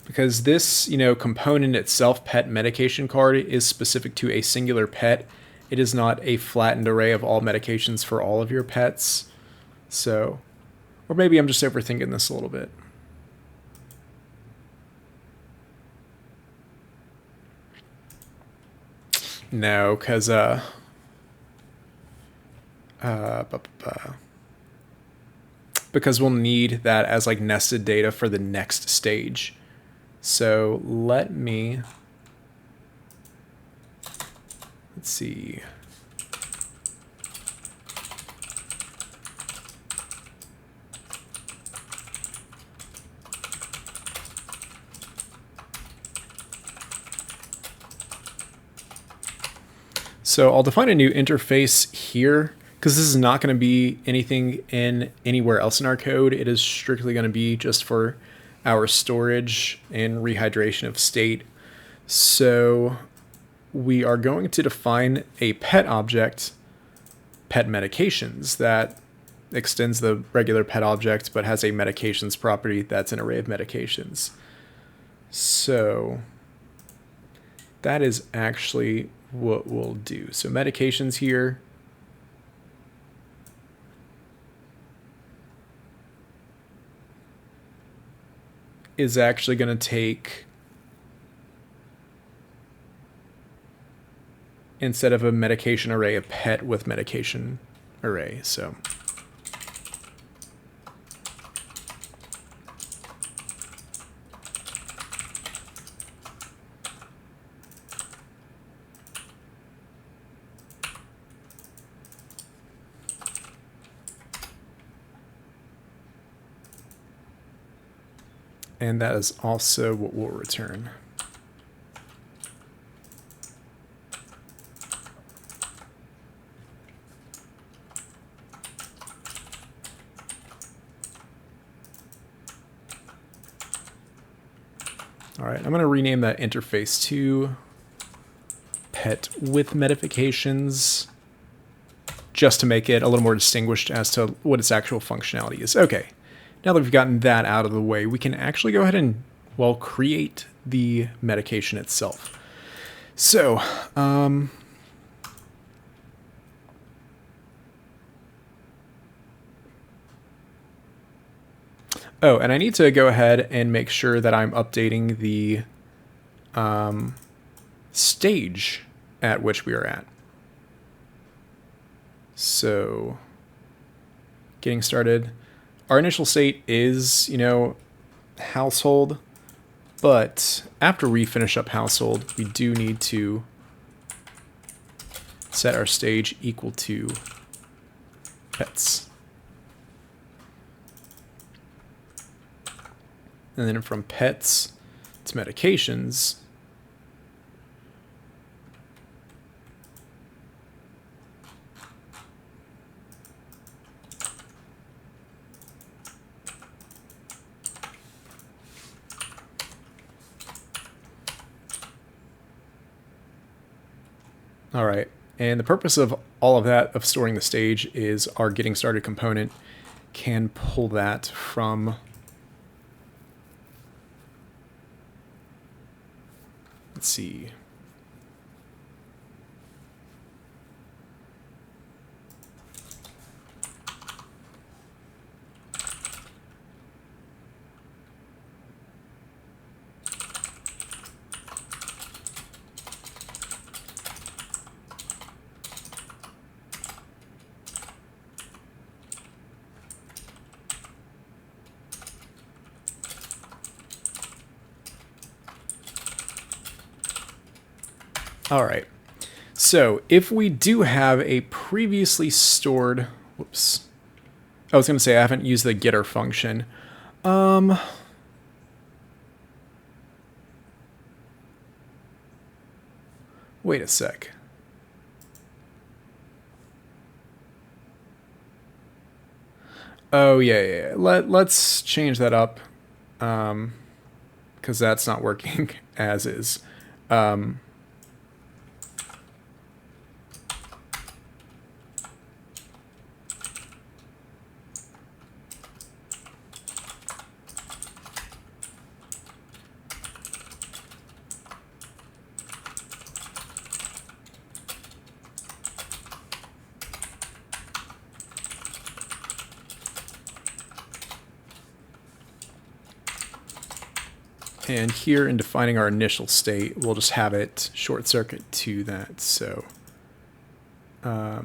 Because this, component itself, pet medication card, is specific to a singular pet. It is not a flattened array of all medications for all of your pets. So, or maybe I'm just overthinking this a little bit. No, because because we'll need that as like nested data for the next stage. So let's see. So I'll define a new interface here because this is not going to be anything in anywhere else in our code. It is strictly going to be just for our storage and rehydration of state. So we are going to define a pet object, pet medications, that extends the regular pet object but has a medications property that's an array of medications. So that is actually what we'll do. So medications here. Is actually going to take, instead of a medication array, a pet with medication array. So and that is also what we'll return. All right, I'm going to rename that interface to pet with modifications, just to make it a little more distinguished as to what its actual functionality is. Okay, now that we've gotten that out of the way, we can actually go ahead and, well, create the medication itself. So, oh, and I need to go ahead and make sure that I'm updating the stage at which we are at. So, getting started. Our initial state is, household, but after we finish up household, we do need to set our stage equal to pets. And then from pets to medications, all right, and the purpose of all of that, of storing the stage, is our getting started component can pull that from, let's see, all right. So if we do have a previously stored, whoops, I was going to say I haven't used the getter function. Wait a sec. Oh yeah. Let's change that up, because that's not working as is. And here in defining our initial state, we'll just have it short circuit to that. So, all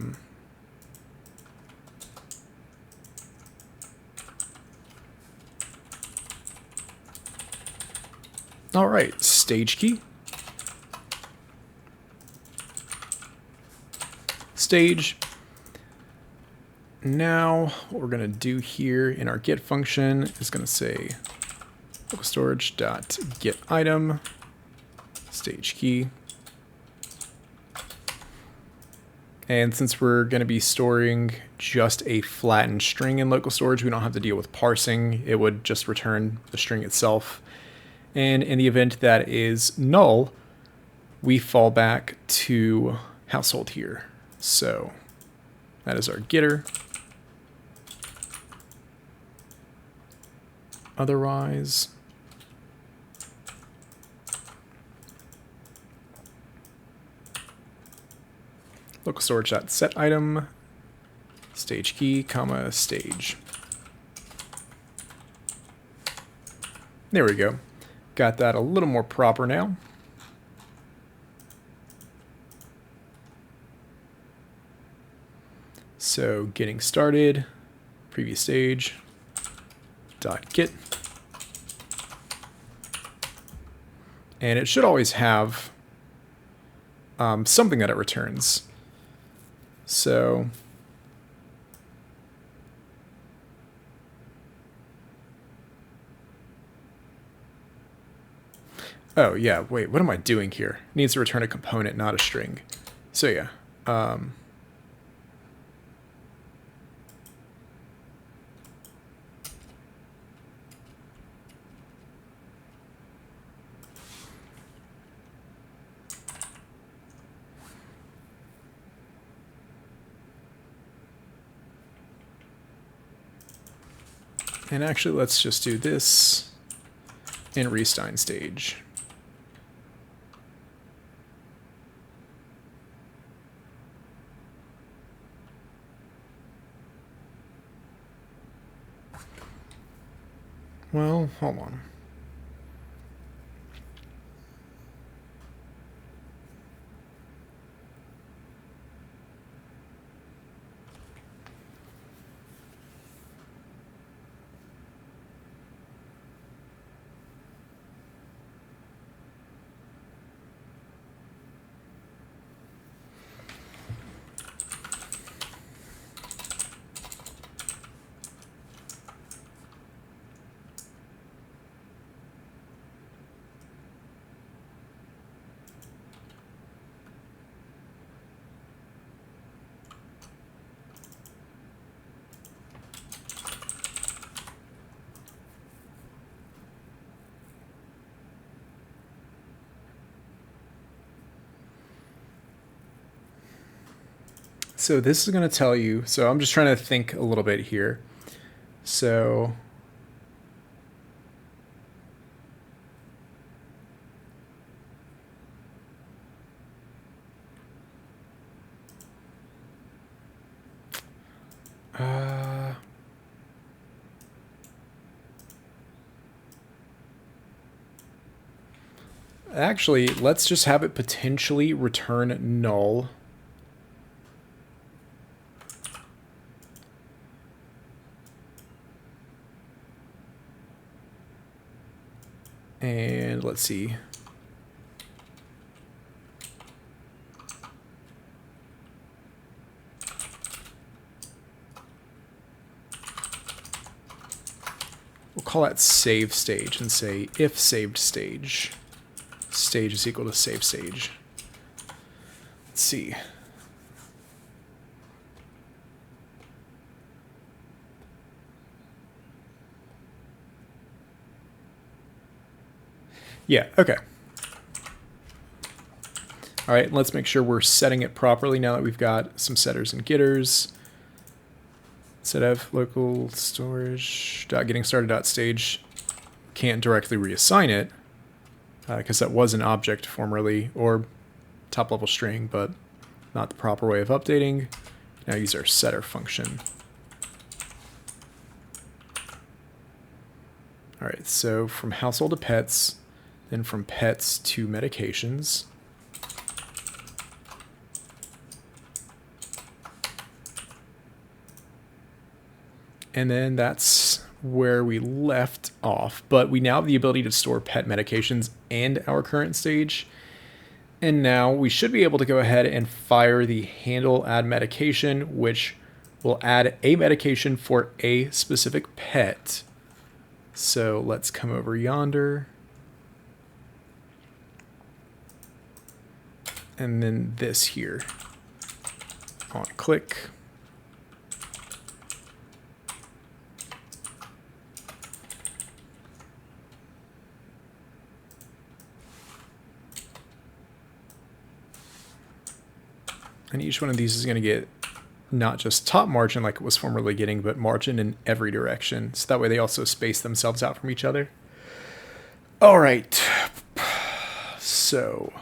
right, stage key. Stage. Now, what we're going to do here in our get function is going to say localStorage.getItem stage key. And since we're going to be storing just a flattened string in local storage, we don't have to deal with parsing. It would just return the string itself. And in the event that is null, we fall back to household here. So that is our getter. Otherwise, localStorage.set item, stage key, comma, stage. There we go. Got that a little more proper now. So getting started, previous stage, .get. And it should always have something that it returns. So oh yeah, wait, what am I doing here? It needs to return a component, not a string. So yeah. And actually, let's just do this in Restein stage. Well, hold on. So this is going to tell you, so I'm just trying to think a little bit here. So actually, let's just have it potentially return null. And let's see. We'll call that save stage and say if saved stage, stage is equal to save stage. Let's see. Yeah, okay. All right, let's make sure we're setting it properly now that we've got some setters and getters. Instead of local storage getting started stage, can't directly reassign it because that was an object formerly or top level string, but not the proper way of updating. Now use our setter function. All right, so from household to pets, then from pets to medications. And then that's where we left off, but we now have the ability to store pet medications and our current stage. And now we should be able to go ahead and fire the handle add medication, which will add a medication for a specific pet. So let's come over yonder. And then this here on click. And each one of these is going to get not just top margin like it was formerly getting, but margin in every direction. So that way they also space themselves out from each other. All right. So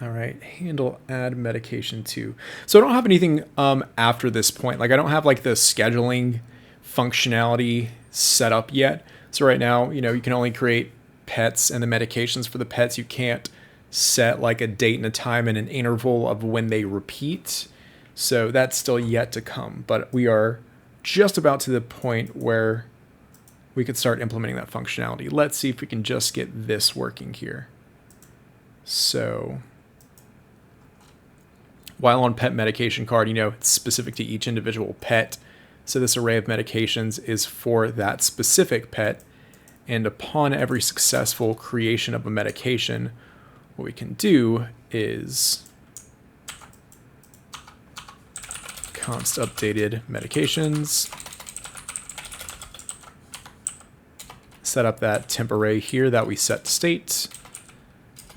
All right, handle add medication to. So I don't have anything after this point. Like I don't have like the scheduling functionality set up yet. So right now, you know, you can only create pets and the medications for the pets. You can't set like a date and a time and an interval of when they repeat. So that's still yet to come. But we are just about to the point where we could start implementing that functionality. Let's see if we can just get this working here. So while on pet medication card, you know, it's specific to each individual pet. So this array of medications is for that specific pet. And upon every successful creation of a medication, what we can do is const updated medications, set up that temp array here that we set to state.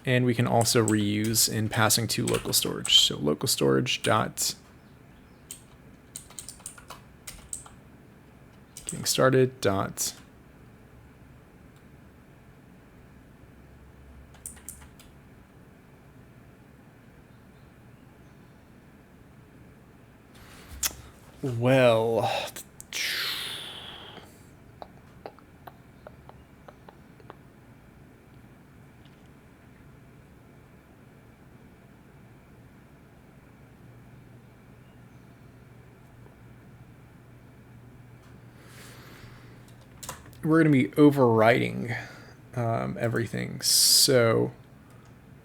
And we can also reuse in passing to local storage. So local storage dot getting started dot well. We're going to be overwriting everything. So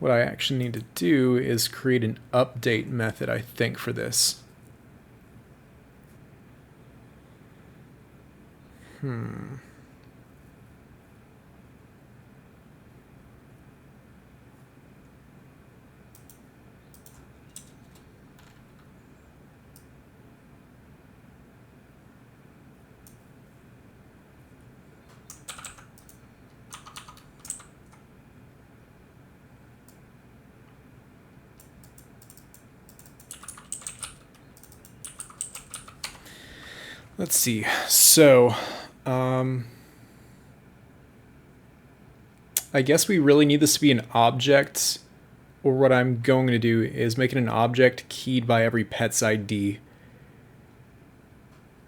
what I actually need to do is create an update method, I think, for this. Let's see. So, I guess we really need this to be an object, or what I'm going to do is make it an object keyed by every pet's ID.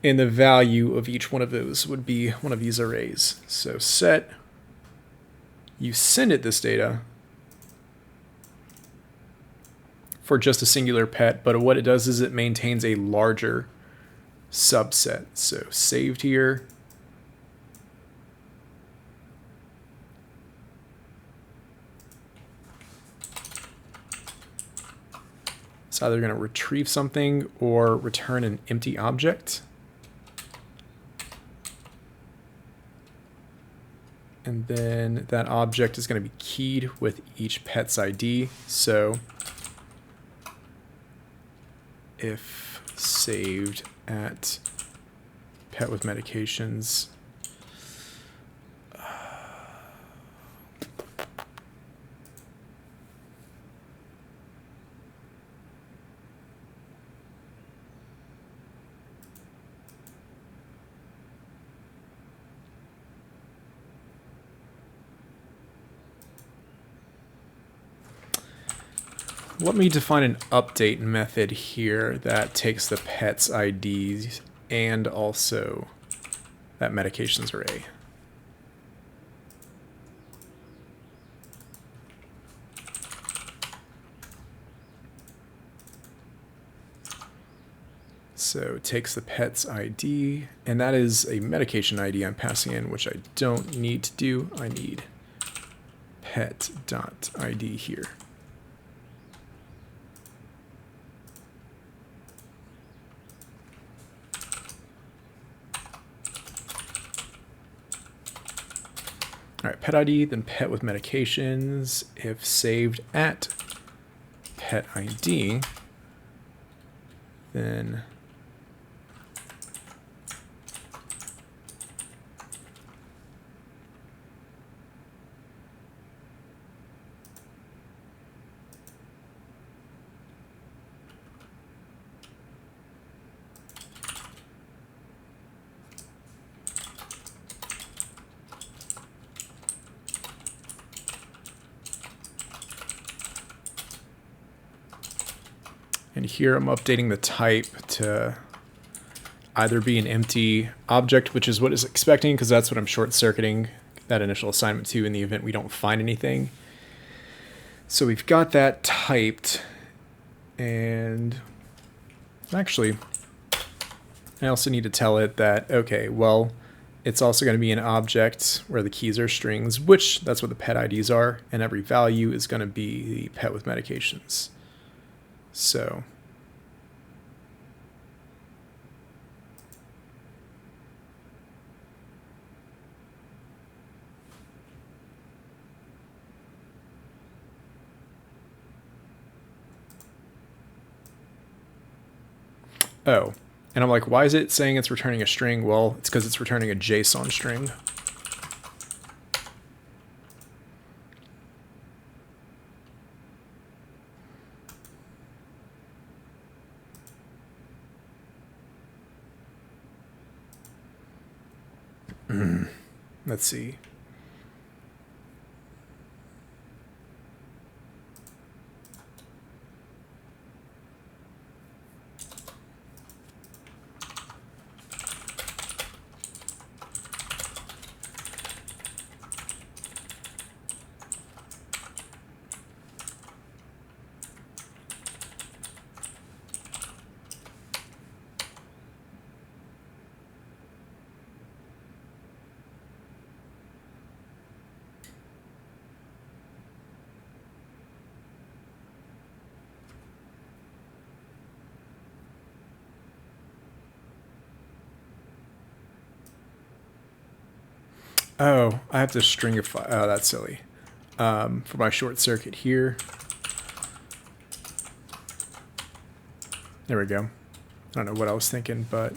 And the value of each one of those would be one of these arrays. So set, you send it this data for just a singular pet, but what it does is it maintains a larger subset. So saved here. It's either going to retrieve something or return an empty object. And then that object is going to be keyed with each pet's ID. So if saved at pet with medications, let me define an update method here that takes the pet's IDs and also that medications array. So it takes the pet's ID, and that is a medication ID I'm passing in, which I don't need to do. I need pet.id here. All right, pet ID, then pet with medications. If saved at pet ID, then And here I'm updating the type to either be an empty object, which is what it's expecting, because that's what I'm short-circuiting that initial assignment to in the event we don't find anything. So we've got that typed, and actually, I also need to tell it that, okay, well, it's also going to be an object where the keys are strings, which that's what the pet IDs are, and every value is going to be the pet with medications. So oh, and I'm like, why is it saying it's returning a string? Well, it's because it's returning a JSON string. Let's see. Oh, I have to stringify. Oh, that's silly. For my short circuit here. There we go. I don't know what I was thinking, but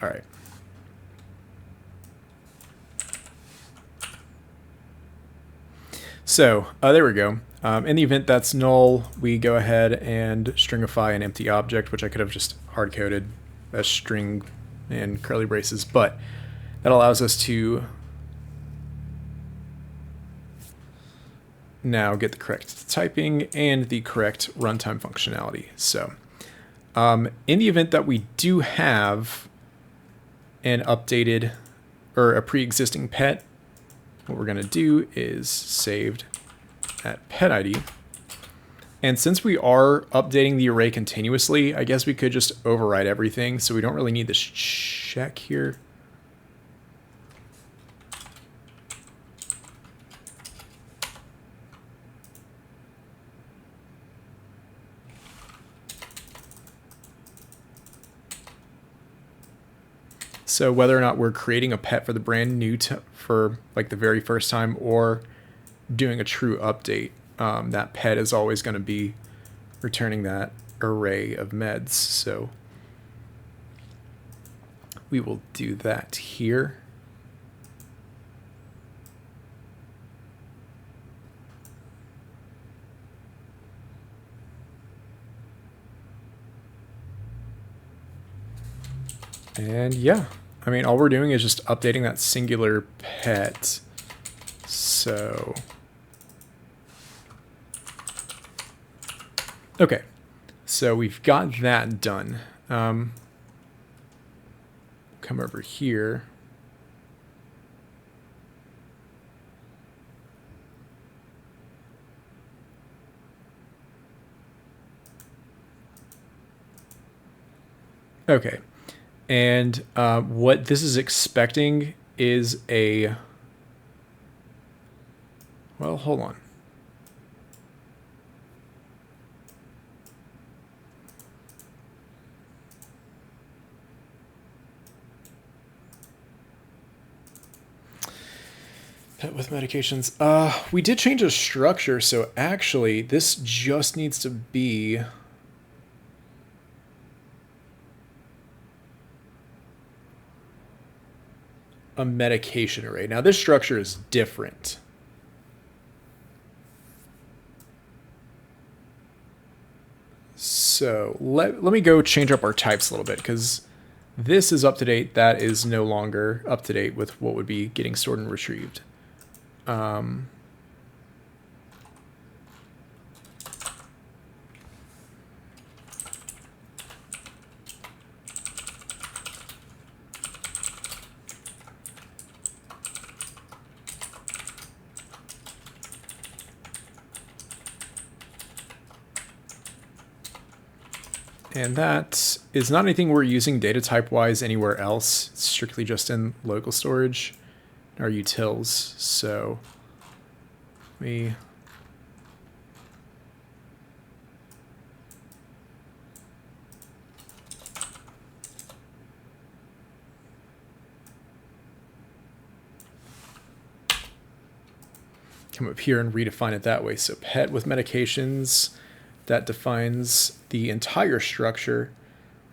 all right. So there we go. In the event that's null, we go ahead and stringify an empty object, which I could have just hard-coded as string and curly braces, but that allows us to now get the correct typing and the correct runtime functionality. So in the event that we do have an updated or a pre-existing pet, what we're going to do is saved at pet ID. And since we are updating the array continuously, I guess we could just override everything, so we don't really need this check here. So whether or not we're creating a pet for the brand new for like the very first time or doing a true update, that pet is always going to be returning that array of meds. So we will do that here. And yeah, I mean, all we're doing is just updating that singular pet. So, okay, so we've got that done. Come over here. Okay. And what this is expecting is a, well, hold on. Pet with medications. We did change the structure, so actually this just needs to be a medication array. Now this structure is different. So let me go change up our types a little bit, because this is up to date. That is no longer up to date with what would be getting stored and retrieved. And that is not anything we're using data type wise anywhere else. It's strictly just in local storage, our utils. So we come up here and redefine it that way. So pet with medications, that defines the entire structure.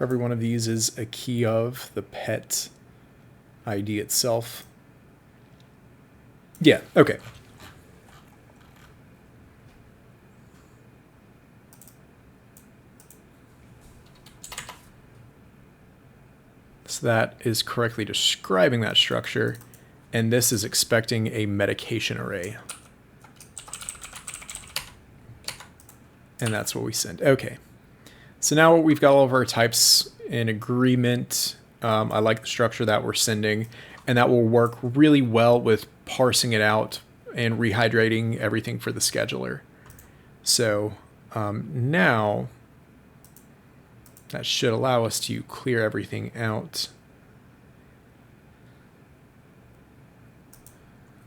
Every one of these is a key of the pet ID itself. Yeah, okay. So that is correctly describing that structure, and this is expecting a medication array. And that's what we send. Okay. So now we've got all of our types in agreement. I like the structure that we're sending, and that will work really well with parsing it out and rehydrating everything for the scheduler. So now that should allow us to clear everything out.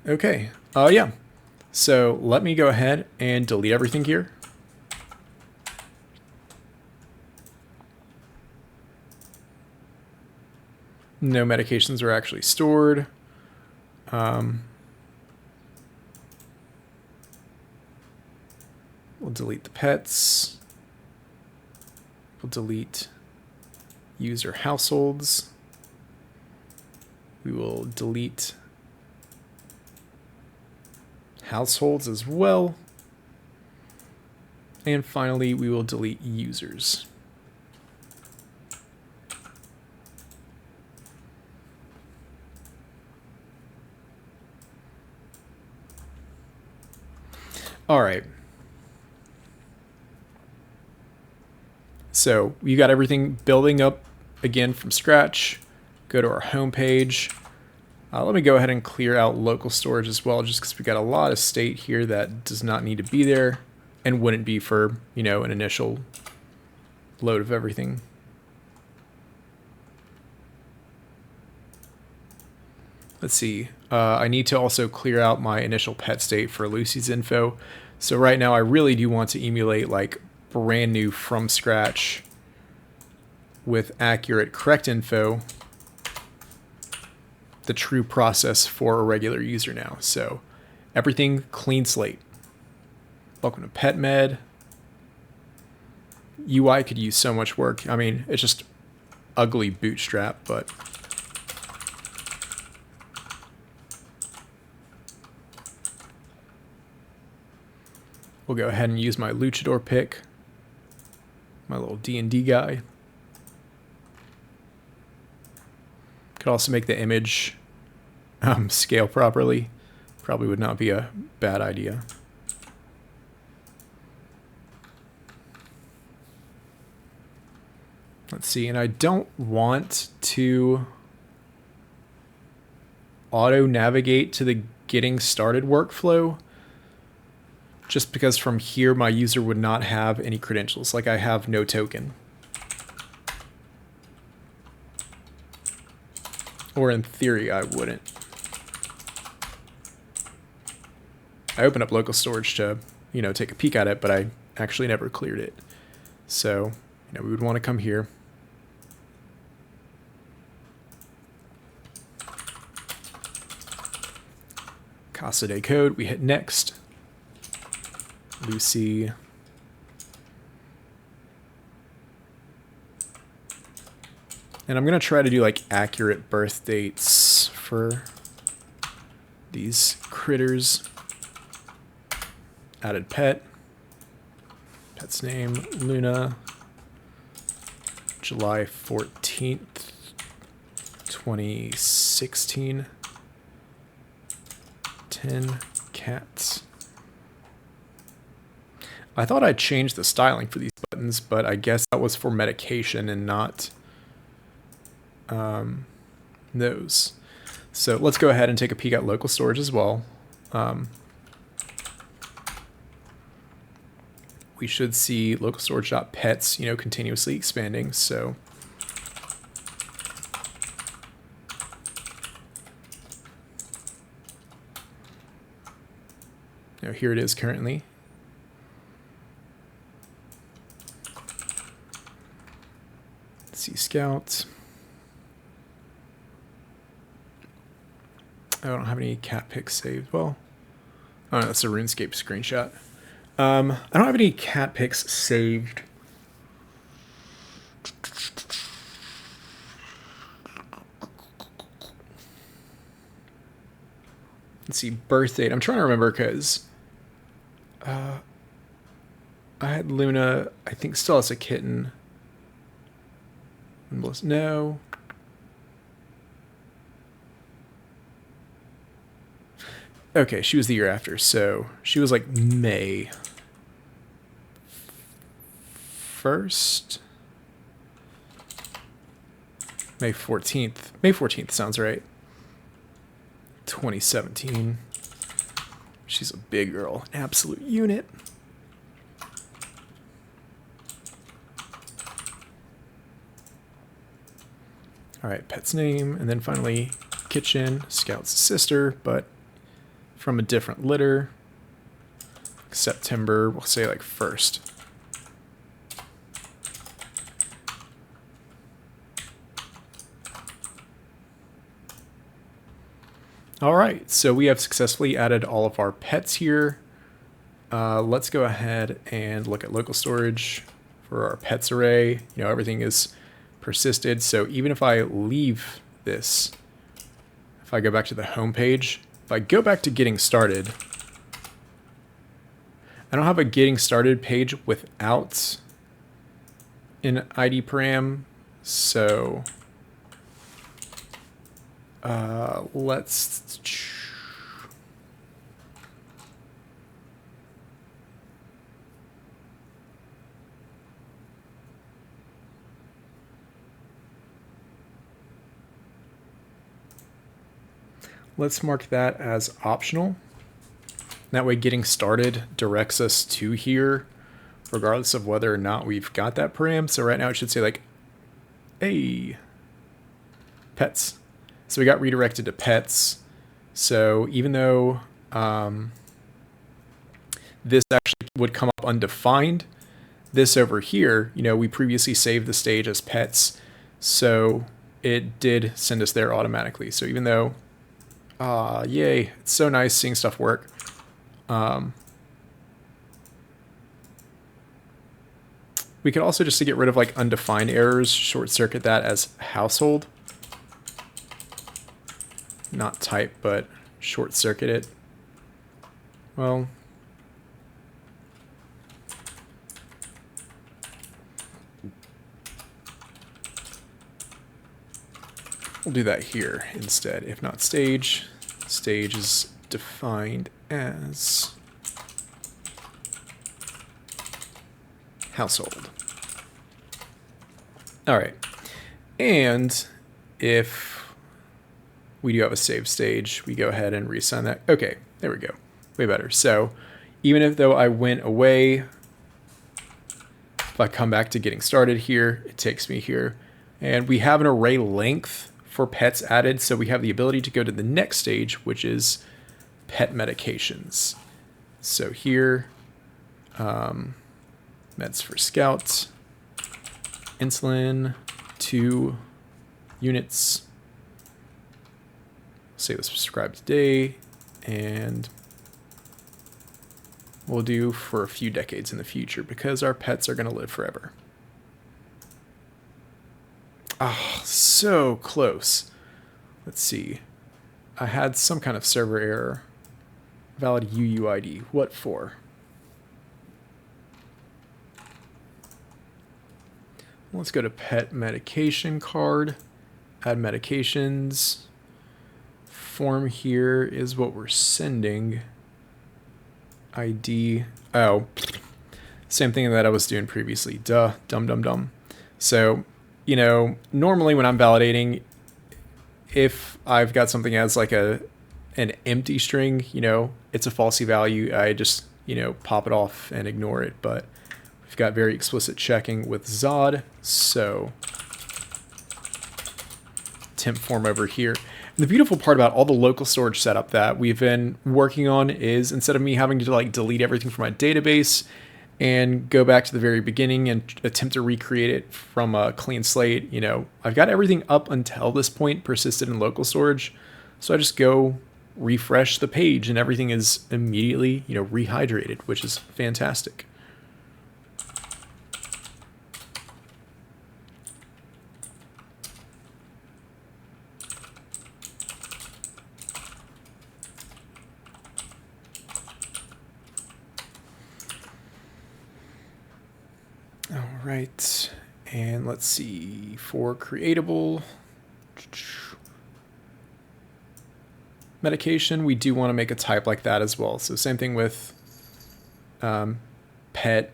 Okay. Yeah. So let me go ahead and delete everything here. No medications are actually stored. We'll delete the pets. We'll delete user households. We will delete households as well. And finally, we will delete users. All right. So you got everything building up again from scratch. Go to our home page. Let me go ahead and clear out local storage as well, just because we got a lot of state here that does not need to be there and wouldn't be for, you know, an initial load of everything. Let's see. I need to also clear out my initial pet state for Lucy's info. So right now I really do want to emulate like brand new from scratch with accurate correct info, the true process for a regular user now. So everything clean slate. Welcome to PetMed. UI could use so much work. I mean, it's just ugly bootstrap, but we'll go ahead and use my luchador pick, my little D&D guy. Could also make the image scale properly. Probably would not be a bad idea. Let's see, and I don't want to auto-navigate to the getting started workflow, just because from here my user would not have any credentials, like I have no token. Or in theory I wouldn't. I opened up local storage to, you know, take a peek at it, but I actually never cleared it. So, you know, we would want to come here. Casa de code, we hit next. Lucy. And I'm going to try to do like accurate birth dates for these critters. Added pet. Pet's name, Luna. July 14th, 2016. 10 cats. I thought I'd change the styling for these buttons, but I guess that was for medication and not those. So let's go ahead and take a peek at local storage as well. we should see localStorage.pets, continuously expanding. So here it is currently. Let's see, Scout. I don't have any cat pics saved. Well, oh, no, that's a RuneScape screenshot. I don't have any cat pics saved. Let's see, birth date. I'm trying to remember because I had Luna, I think, still as a kitten. No. Okay, she was the year after, so she was like May 1st? May 14th. May 14th sounds right. 2017. She's a big girl. Absolute unit. Alright, pet's name, and then finally kitchen, Scout's sister, but from a different litter. September, we'll say like 1st. Alright, so we have successfully added all of our pets here. Let's go ahead and look at local storage for our pets array. Everything is persisted, so even if I leave this, if I go back to the home page, if I go back to getting started, I don't have a getting started page without an ID param, so let's mark that as optional. That way getting started directs us to here, regardless of whether or not we've got that param. So right now it should say like, hey, pets. So we got redirected to pets. So even though this actually would come up undefined, this over here, we previously saved the stage as pets. So it did send us there automatically. So even though, yay, it's so nice seeing stuff work. We could also, just to get rid of like undefined errors, short circuit that as household. Not type, but short circuit it. Well, we'll do that here instead. If not stage, stage is defined as household. All right. And if we do have a save stage, we go ahead and reassign that. Okay, there we go. Way better. So even if though I went away, if I come back to getting started here, it takes me here. And we have an array length for pets added, so we have the ability to go to the next stage, which is pet medications. So here, meds for Scout, insulin, 2 units. Say let's subscribe today, and we'll do for a few decades in the future because our pets are going to live forever. Ah, so close. Let's see. I had some kind of server error. Valid UUID. What for? Let's go to pet medication card. Add medications. Form here is what we're sending. ID. Oh, same thing that I was doing previously. Duh. Dumb. So, normally when I'm validating, if I've got something as like an empty string, it's a falsy value. I just, pop it off and ignore it. But got very explicit checking with Zod. So temp form over here. And the beautiful part about all the local storage setup that we've been working on is instead of me having to like delete everything from my database and go back to the very beginning and attempt to recreate it from a clean slate, you know, I've got everything up until this point persisted in local storage. So I just go refresh the page and everything is immediately, you know, rehydrated, which is fantastic. All right, and let's see, for creatable medication, we do want to make a type like that as well. So same thing with pet.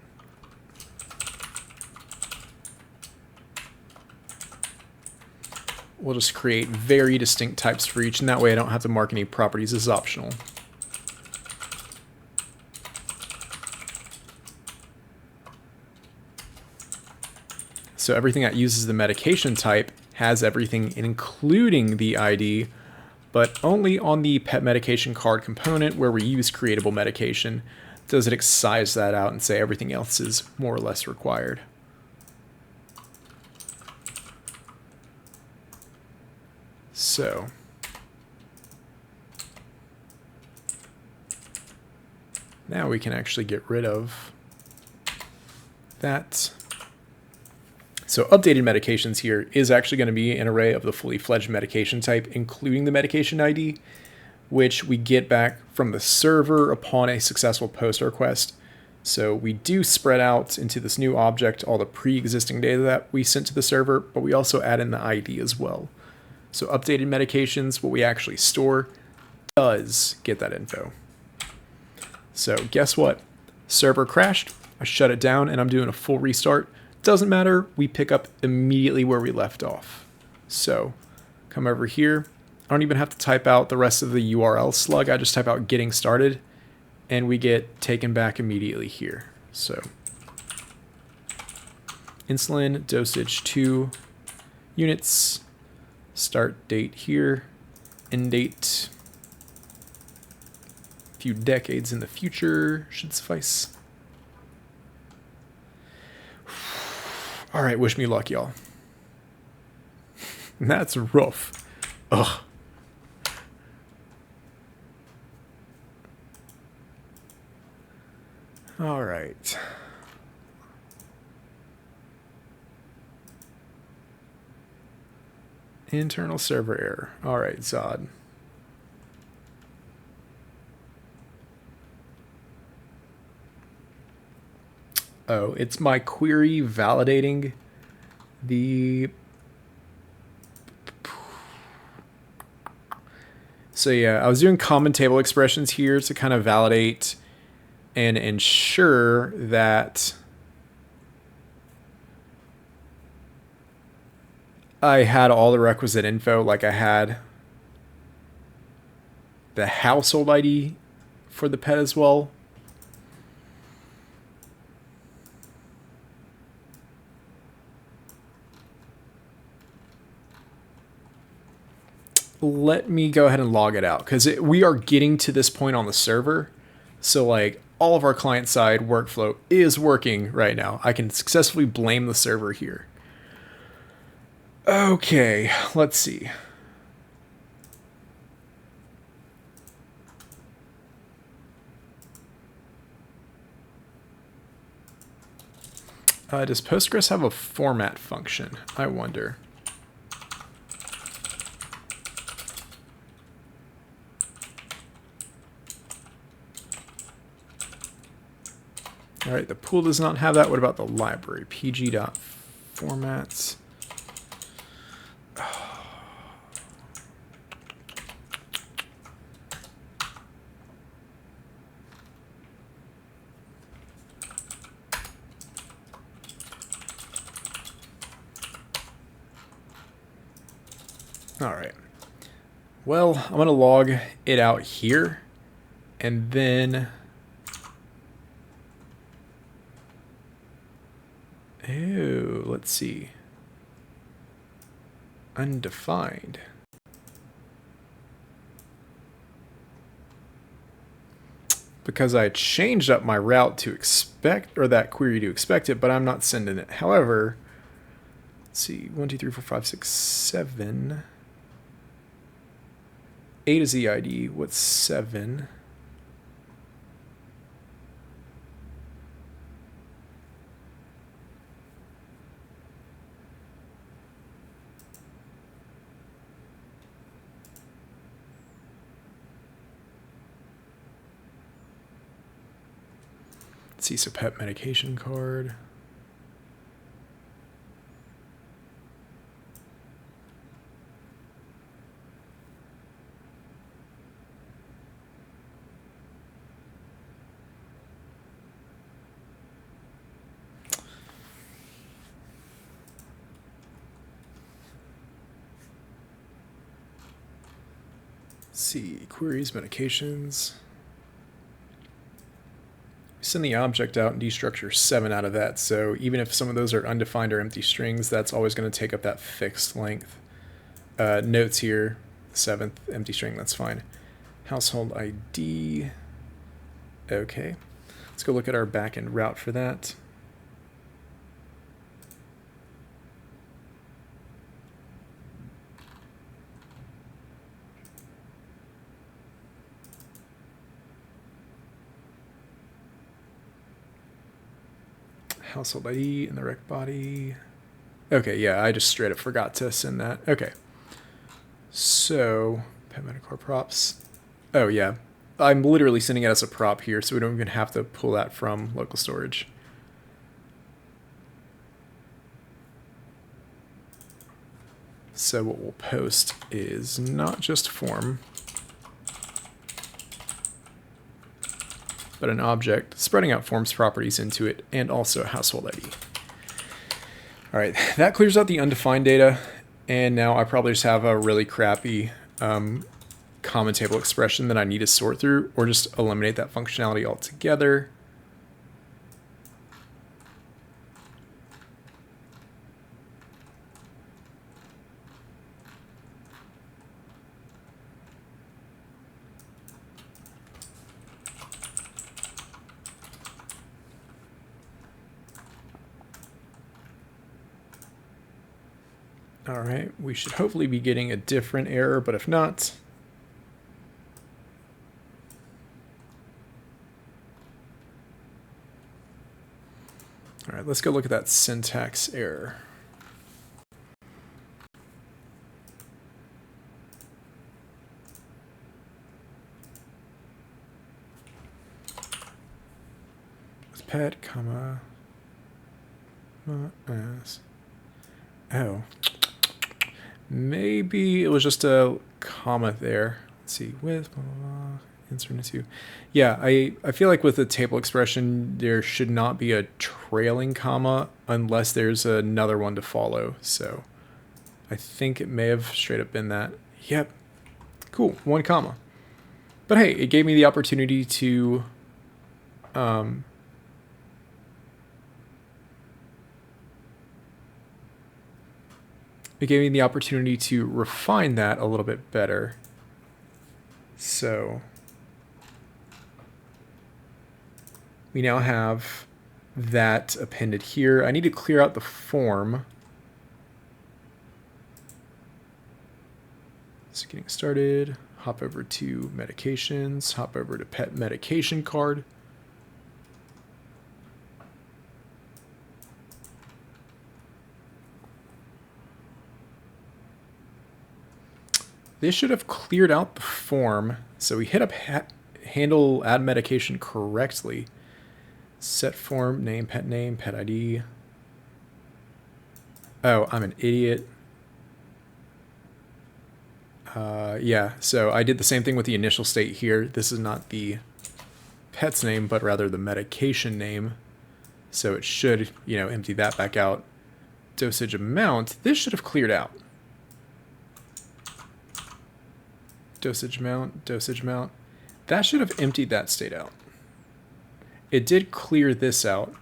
We'll just create very distinct types for each, and that way I don't have to mark any properties as optional. So everything that uses the medication type has everything including the ID, but only on the pet medication card component where we use creatable medication does it excise that out and say everything else is more or less required. So now we can actually get rid of that. So updated medications here is actually going to be an array of the fully fledged medication type, including the medication ID, which we get back from the server upon a successful post request. So we do spread out into this new object all the pre-existing data that we sent to the server, but we also add in the ID as well. So updated medications, what we actually store, does get that info. So guess what? Server crashed, I shut it down, and I'm doing a full restart. Doesn't matter, we pick up immediately where we left off. So come over here. I don't even have to type out the rest of the URL slug. I just type out getting started and we get taken back immediately here. So insulin dosage 2 units, start date here, end date a few decades in the future should suffice. All right, wish me luck, y'all. That's rough. Ugh. All right. Internal server error. All right, Zod. Oh, it's my query validating the... So yeah, I was doing common table expressions here to kind of validate and ensure that I had all the requisite info, like I had the household ID for the pet as well. Let me go ahead and log it out because we are getting to this point on the server. So like all of our client side workflow is working right now. I can successfully blame the server here. Okay, let's see. Does Postgres have a format function? I wonder. All right, the pool does not have that. What about the library? pg.formats. All right. Well, I'm going to log it out here and then Oh, let's see. Undefined. Because I changed up my route to expect, or that query to expect it, but I'm not sending it. However, let's see, 1, 2, 3, 4, 5, 6, 7. 8 is the ID. What's 7? Let's see, so pet medication card. Let's see, queries, medications. Send the object out and destructure 7 out of that. So even if some of those are undefined or empty strings, that's always going to take up that fixed length. Notes here, 7th empty string, that's fine. Household ID. Okay. Let's go look at our backend route for that. Household ID in the rec body. Okay, yeah, I just straight up forgot to send that. Okay. So, PetMed core props. Oh, yeah. I'm literally sending it as a prop here, so we don't even have to pull that from localStorage. So what we'll post is not just form, but an object spreading out forms properties into it, and also a household ID. All right, that clears out the undefined data, and now I probably just have a really crappy common table expression that I need to sort through, or just eliminate that functionality altogether. All right, we should hopefully be getting a different error, but if not, all right, let's go look at that syntax error. With pet, comma, as. Oh. Maybe it was just a comma there. Let's see, with blah, blah, blah, insert into. Yeah, I feel like with the table expression, there should not be a trailing comma unless there's another one to follow. So I think it may have straight up been that. Yep, cool, 1 comma. But hey, it gave me the opportunity to it gave me the opportunity to refine that a little bit better. So we now have that appended here. I need to clear out the form. So getting started, hop over to medications, hop over to pet medication card. This should have cleared out the form. So we hit up handle add medication correctly. Set form, name, pet ID. Oh, I'm an idiot. Yeah, so I did the same thing with the initial state here. This is not the pet's name, but rather the medication name. So it should, empty that back out. Dosage amount, this should have cleared out. Dosage amount. That should have emptied that state out. It did clear this out.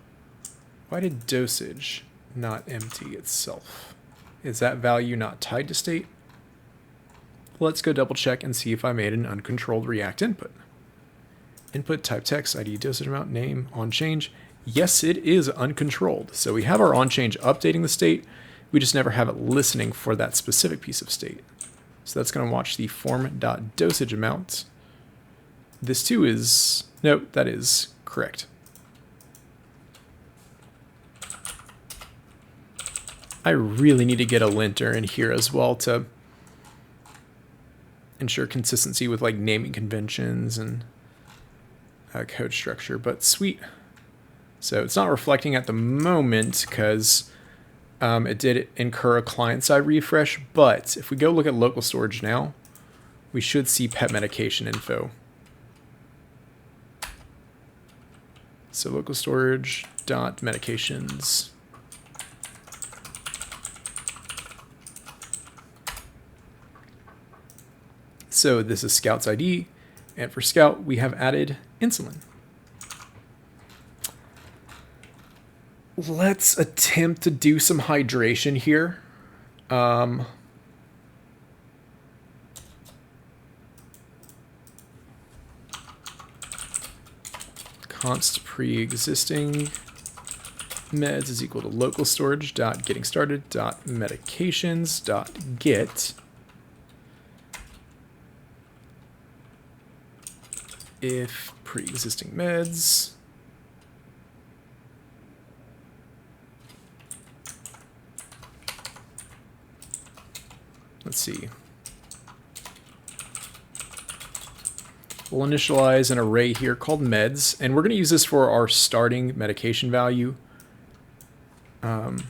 Why did dosage? not empty itself. Is that value not tied to state? Let's go double check and see if I made an uncontrolled React input. Input type text, ID, dosage amount, name, on change. Yes, it is uncontrolled. So we have our on change updating the state. We just never have it listening for that specific piece of state. So that's going to watch the form.dosage amount. This too is, no, that is correct. I really need to get a linter in here as well to ensure consistency with like naming conventions and code structure, but sweet. So it's not reflecting at the moment because it did incur a client-side refresh, but if we go look at local storage now, we should see pet medication info. So local storage dot medications. So this is Scout's ID, and for Scout, we have added insulin. Let's attempt to do some hydration here. Const pre-existing meds is equal to local storage dot getting started dot medications dot get if pre-existing meds let's see. We'll initialize an array here called meds, and we're going to use this for our starting medication value. And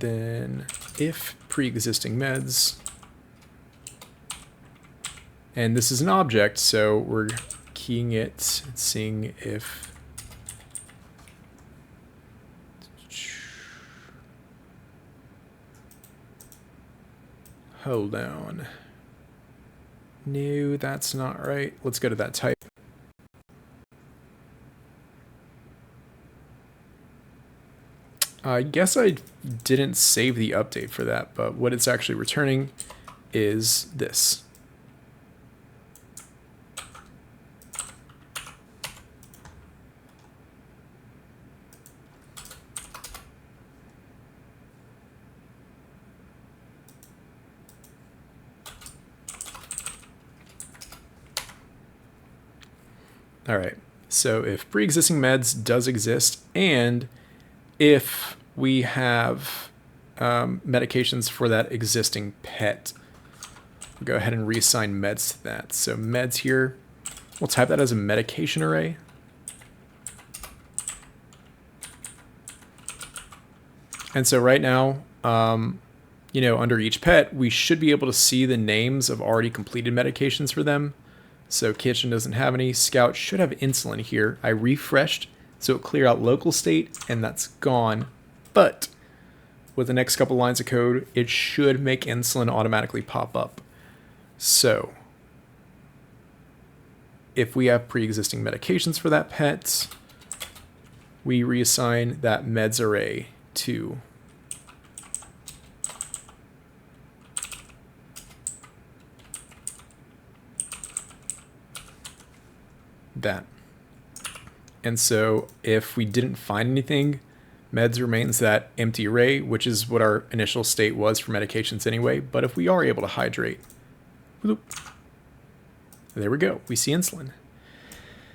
then if pre-existing meds, and this is an object, so we're keying it and seeing if hold on. No, that's not right. Let's go to that type. I guess I didn't save the update for that, but what it's actually returning is this. All right, so if pre-existing meds does exist, and if we have medications for that existing pet, we'll go ahead and reassign meds to that. So meds here, we'll type that as a medication array. And so right now, you know, under each pet, we should be able to see the names of already completed medications for them. So Kitchen doesn't have any. Scout should have insulin here. I refreshed, so it cleared out local state, and that's gone. But with the next couple lines of code, it should make insulin automatically pop up. So if we have pre-existing medications for that pet, we reassign that meds array to that. And so if we didn't find anything, meds remains that empty array, which is what our initial state was for medications anyway. But if we are able to hydrate, whoop, there we go. We see insulin.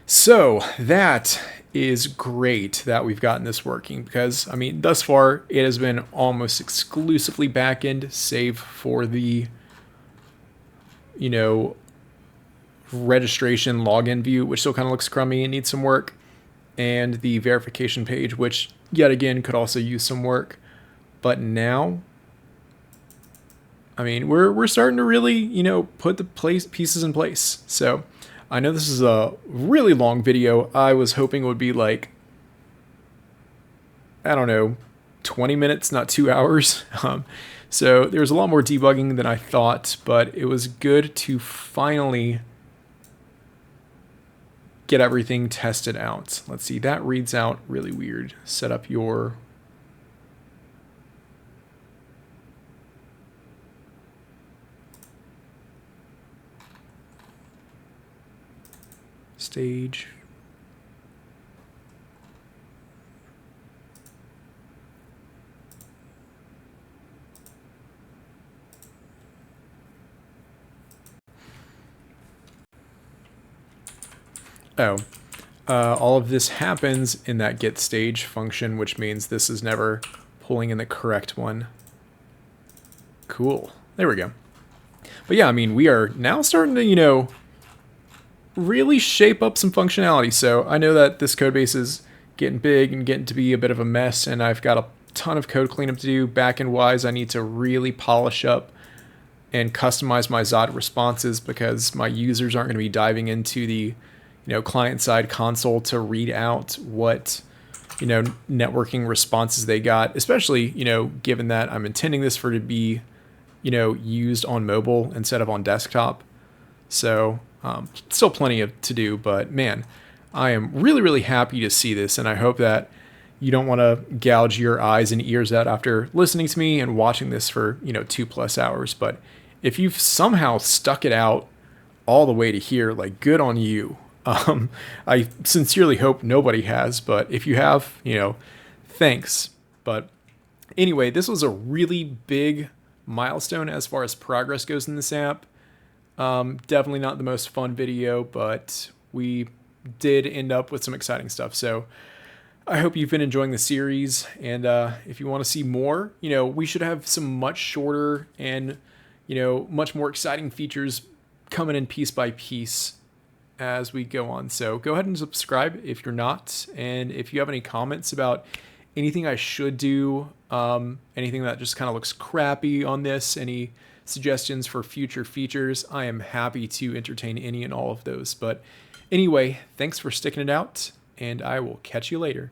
So that is great that we've gotten this working, because, I mean, thus far it has been almost exclusively backend, save for the, you know, registration login view, which still kind of looks crummy and needs some work, and the verification page, which yet again could also use some work. But now, I mean, we're starting to really, you know, put the pieces in place. So I know this is a really long video. I was hoping it would be like, I don't know, 20 minutes, not 2 hours. So there was a lot more debugging than I thought, but it was good to finally get everything tested out. Let's see, that reads out really weird. Set up your stage. Oh, all of this happens in that get stage function, which means this is never pulling in the correct one. Cool. There we go. But yeah, I mean, we are now starting to, you know, really shape up some functionality. So I know that this code base is getting big and getting to be a bit of a mess, and I've got a ton of code cleanup to do. Backend wise, I need to really polish up and customize my Zod responses because my users aren't going to be diving into the, you know, client-side console to read out what, you know, networking responses they got, especially, you know, given that I'm intending this for to be, you know, used on mobile instead of on desktop. So still plenty to do, but man, I am really, really happy to see this, and I hope that you don't want to gouge your eyes and ears out after listening to me and watching this for, you know, 2+ hours. But if you've somehow stuck it out all the way to here, like, good on you. I sincerely hope nobody has, but if you have, you know, thanks. But anyway, this was a really big milestone as far as progress goes in this app. Definitely not the most fun video, but we did end up with some exciting stuff. So I hope you've been enjoying the series, and if you want to see more, you know, we should have some much shorter and, you know, much more exciting features coming in piece by piece as we go on. So go ahead and subscribe if you're not. And if you have any comments about anything I should do, anything that just kind of looks crappy on this, any suggestions for future features, I am happy to entertain any and all of those. But anyway, thanks for sticking it out, and I will catch you later.